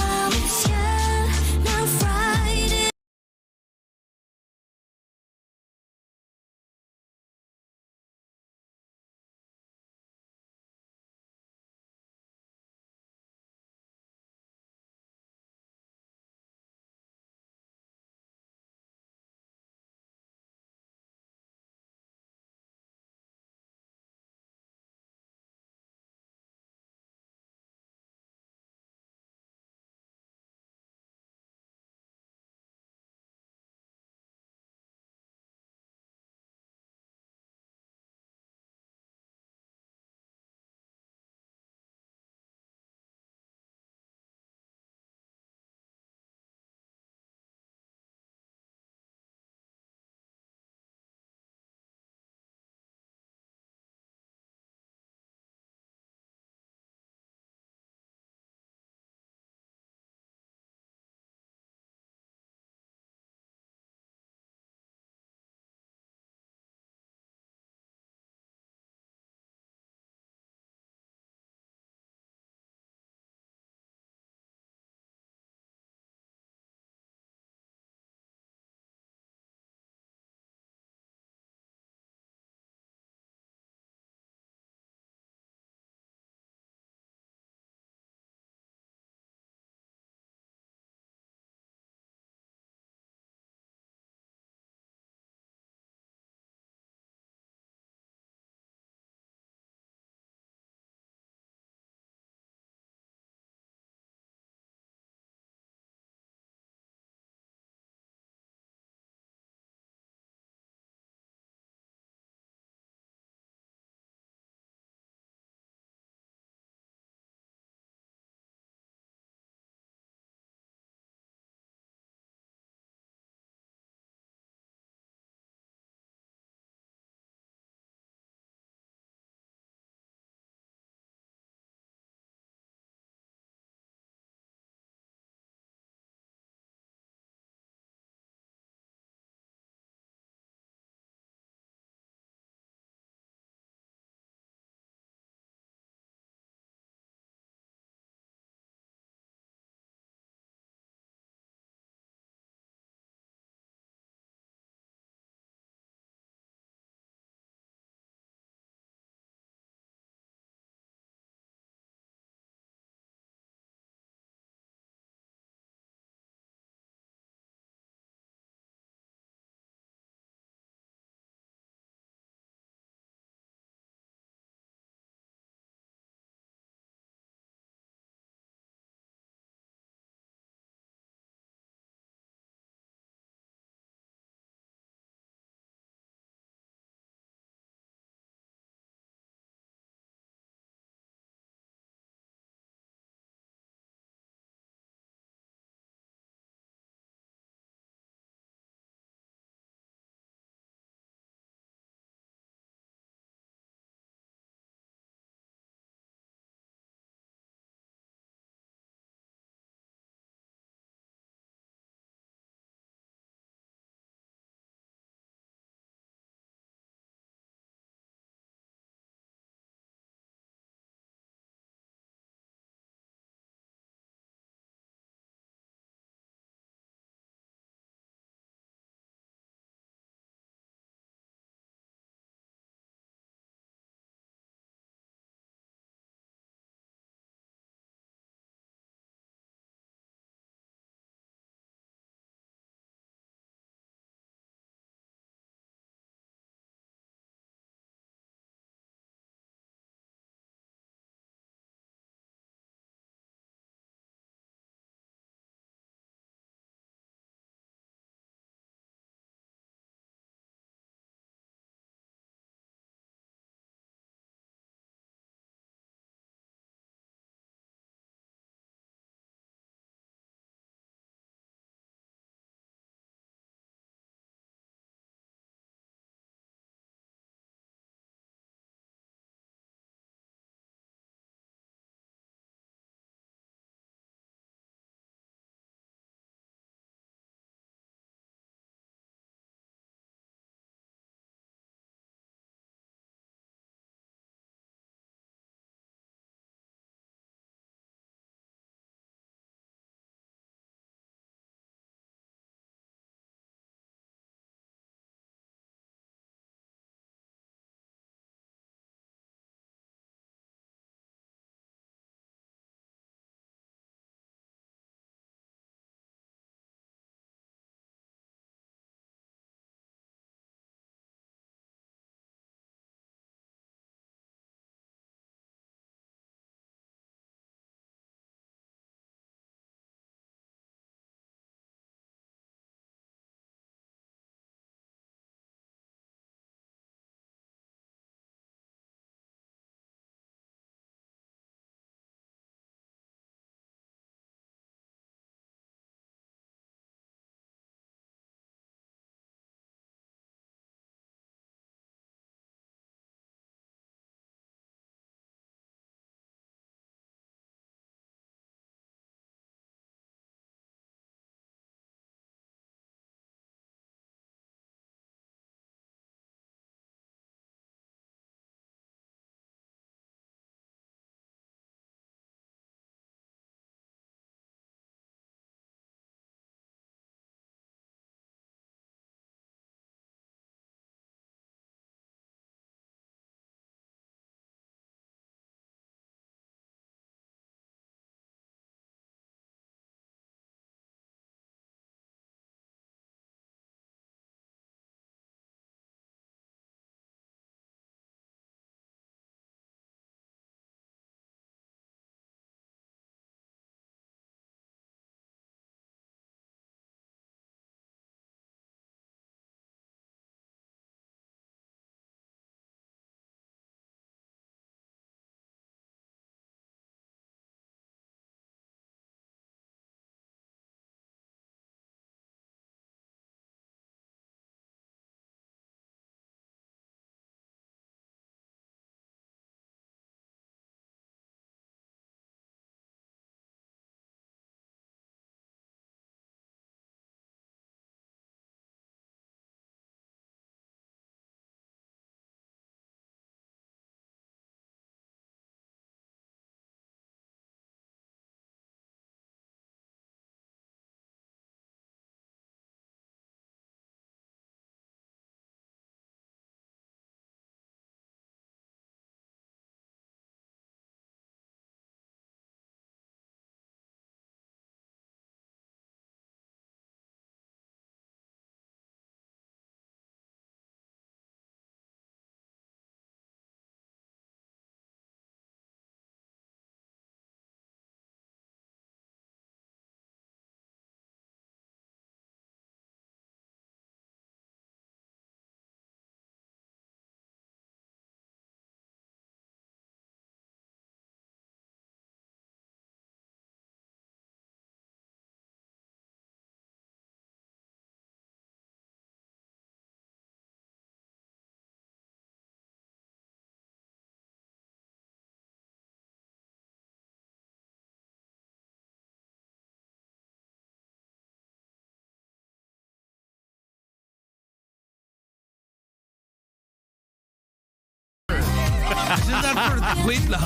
Is that for... Wait lang.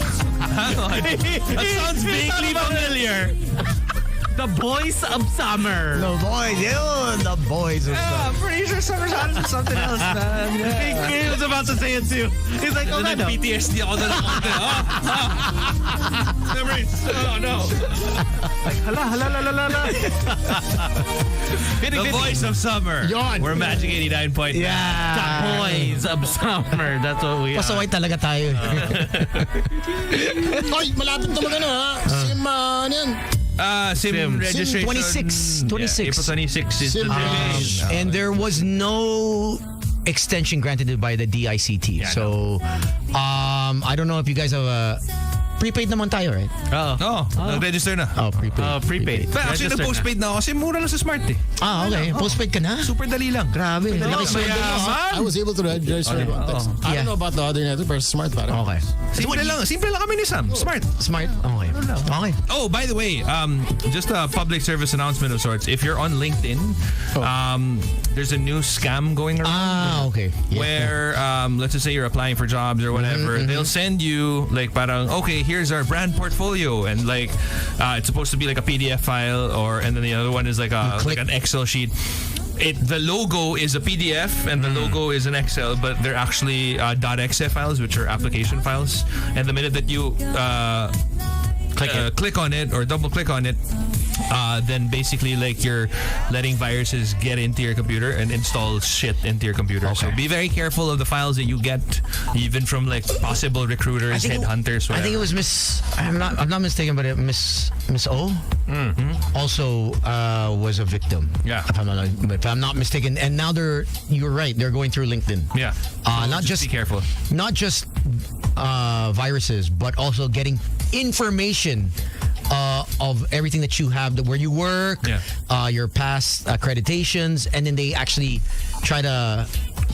Hang on. That sounds vaguely familiar.
The Boys of Summer.
The boys, yun, the boys.
I'm pretty sure Summer's Honest is something else, man.
He was about to say it too. He's like, oh, no.
PTSD ako na lang konti. Memories. Oh, no.
Like, hala.
The Voice of Summer.
Yon.
We're Magic 89.9.
The
Yeah.
Boys of Summer. That's what we are.
Pasaway talaga tayo.
Ay, malapit na magano ha. Sim, ano yan?
Sim registration.
26.
Yeah, April 26 is
Sim
the
registration.
And there was no extension granted by the DICT. So, I don't know if you guys have a... Prepaid naman tayo, right?
Nag-register na.
Oh, prepaid.
Prepaid.
But actually,
Register
nag-postpaid na ako kasi mura lang sa Smart eh.
Okay. Postpaid ka na?
Super dali lang.
Grabe. Nakisweldo mo, ha?
I was able to register one text. I don't know about the other network, but Smart parang.
Okay.
Simple lang kami ni Sam. Smart.
Smart? Okay. Okay.
Oh, by the way, just a public service announcement of sorts. If you're on LinkedIn, there's a new scam going around.
Okay. Yeah.
Where, let's just say you're applying for jobs or whatever, they'll send you like parang, okay, here's our brand portfolio, and like it's supposed to be like a PDF file, and then the other one is like an Excel sheet. The logo is a PDF and the logo is an Excel, but they're actually .exe files, which are application files. And the minute that you click on it or double click on it, then basically like you're letting viruses get into your computer and install shit into your computer.
Okay.
So be very careful of the files that you get, even from like possible recruiters, headhunters, whatever.
I think it was Miss. I'm not mistaken, but Miss O also was a victim.
Yeah.
If I'm not mistaken. And now you're right. They're going through LinkedIn.
Yeah.
Not just
be careful.
Not just viruses, but also getting information of everything that you have, where you work, your past accreditations, and then they actually try to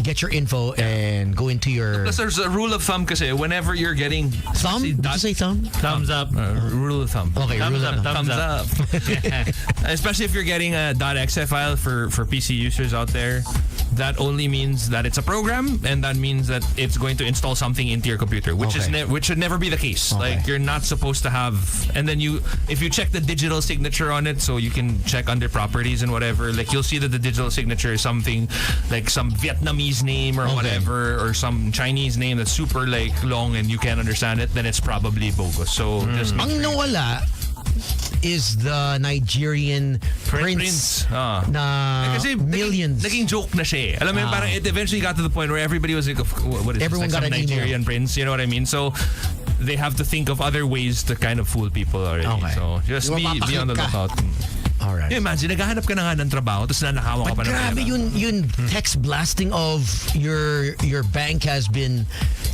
get your info and go into your...
Plus, there's a rule of thumb kasi whenever you're getting...
Thumb? Did you say thumb?
Thumbs up.
Rule of thumb.
Okay,
Thumbs
rule
up.
of thumb.
Thumbs up.
Especially if you're getting a .exe file for PC users out there, that only means that it's a program, and that means that it's going to install something into your computer, which which should never be the case.
Okay.
Like, you're not supposed to have... And then if you check the digital signature on it, so you can check under properties and whatever, like you'll see that the digital signature is something like some Vietnamese name or whatever, or some Chinese name that's super like long and you can't understand it, then it's probably bogus. So just
Ang nawala is the Nigerian prince na
kasi
millions.
Naging joke na siya. Alam mo yun, parang it eventually got to the point where everybody was like, what is
Everyone
this? Like
got
some
an email.
Nigerian prince, you know what I mean? So they have to think of other ways to kind of fool people already.
Okay.
So just be on the lookout.
All right.
Imagine, naghahanap ka na nga ng trabaho, tapos nanakawan ka pa ng pera.
Grabe yun text blasting of your bank has been...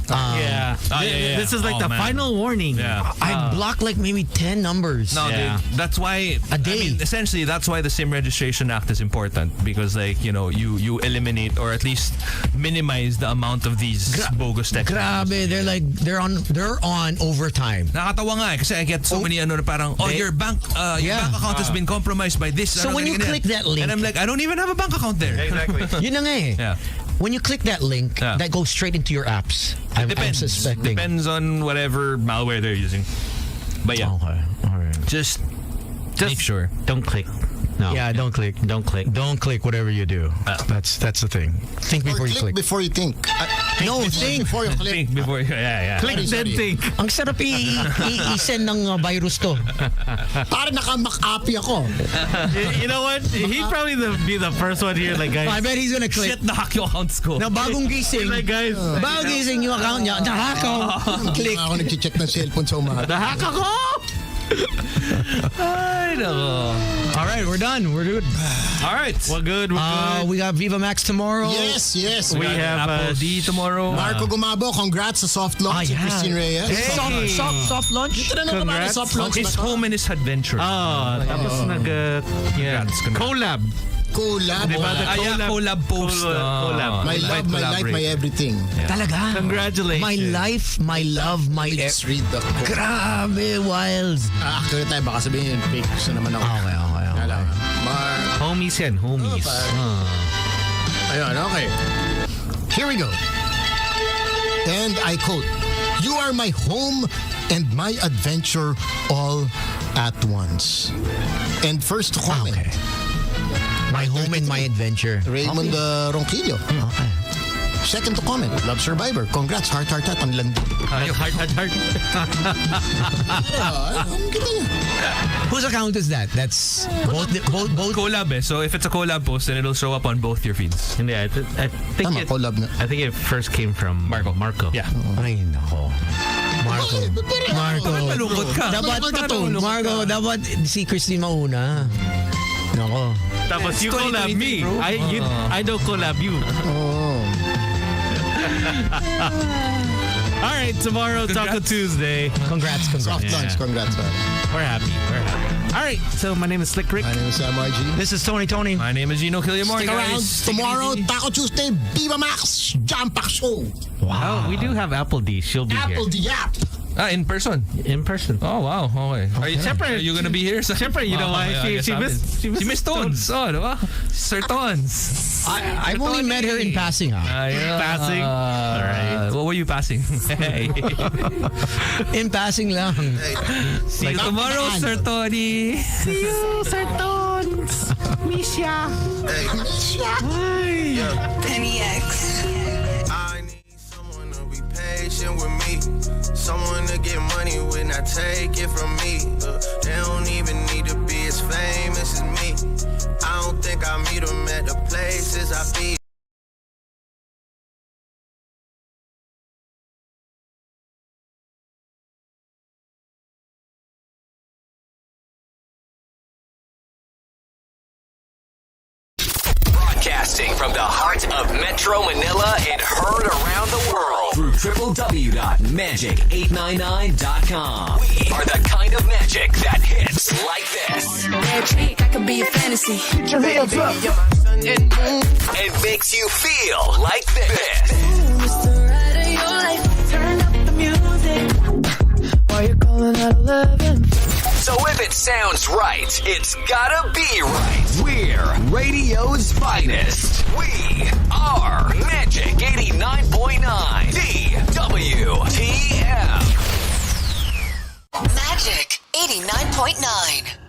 This is like the final warning.
Yeah.
I blocked like maybe 10 numbers.
No, dude, that's why
A day.
I mean, essentially, that's why the SIM registration act is important, because like you eliminate or at least minimize the amount of these bogus text.
Grabe, they're on overtime.
Nakatawa nga kasi I get so many na parang your bank account has been compromised by this.
So when you click that link,
and I'm like, I don't even have a bank account there.
Exactly.
Yun na nga eh.
Yeah.
When you click that link, that goes straight into your apps. I'm suspecting.
Depends on whatever malware they're using. But yeah.
Okay. All right.
Just make sure.
Don't click. No.
Yeah, don't click.
Don't click.
Don't click whatever you do. That's the thing. Think before you click.
Before you think.
Think
before you click.
Think before
Click then think.
Ang sarap i-send ng virus to.
Parang naka-McAfee ako.
You know what? He'd probably be the first one here. Like, guys.
I bet he's gonna click.
Shit, nahack yung accounts ko.
Na bagong gising.
Like, guys.
Bagong gising yung account niya. Nahakaw.
Click. Ako nag-check ng cellphone sa umaga.
Nahack ako!
Ay, nako.
All right, we're done. We're good.
All right.
We're good. We're good.
We got Viva Max tomorrow.
Yes.
We have
Apple D tomorrow.
Marco Gumabo, congrats sa soft launch si Christine Reyes.
Hey. Soft launch.
Dito na naman
Congrats.
soft launch
His
na to.
home and his adventure.
Tapos
Congrats.
collab.
Collab.
Diba, the
Collab post.
Collab.
My love, my life, my everything.
Talaga.
Congratulations.
My life, my love, my...
Let's read the quote.
Grabe, Wilds.
Actually tayo, baka sabihin yun, fake. So naman ako.
Okay.
Homies yan, homies.
Ayun, okay. Here we go. And I quote, You are my home and my adventure all at once. And first to comment.
Okay. My home and my adventure.
Raymond Ronquillo.
Okay.
Second to comment, Love Survivor. Congrats, heart. Ang landi.
Heart.
Whose account is that? That's both
Collab eh. So if it's a collab post, then it'll show up on both your feeds.
Hindi, I think
Tama, collab na.
I think it first came from Marco.
Yeah.
Ay, nako. Marco.
Malungkot ka.
Marco, dapat si Christine mauna. Nako.
Tapos you collab me.
Bro.
I don't collab you. All right, tomorrow, Taco Tuesday.
Congrats.
Soft lunch, congrats, man.
We're happy. All right, so my name is Slick Rick.
My name is Sam YG.
This is Tony.
My name is Gino Killiamore.
Stick around
Guys.
tomorrow, Taco Tuesday, Viva Max, Jam Pack Show.
Wow. Oh, we do have Apple D. She'll be
Apple
here.
the app.
In person.
In person.
Oh, wow. Okay. Are you gonna be here?
Siyempre, you know why? She missed
Tones. Oh, diba? Sir Tones.
I've only met her in passing.
Passing. All right.
What were you passing?
In passing lang.
See you tomorrow, Sir Tony.
See you, Sir Tones. Misha.
Penny X.
I need someone to be patient with me. Someone to get money when I take it from me. They don't even need to be as famous as me. I don't think I meet them at the places I be.
Broadcasting from the heart of Metro Manila and heard around the world through www.magic899.com. We are the kind of magic that hits like this.
Magic, I could be a fantasy.
Put your hands up.
And makes you feel like this.
It's the ride of your life. Turn up the music. While you're calling out 11.
So if it sounds right, it's gotta be right. We're radio's finest. We are Magic 89.9 DWTM.
Magic 89.9.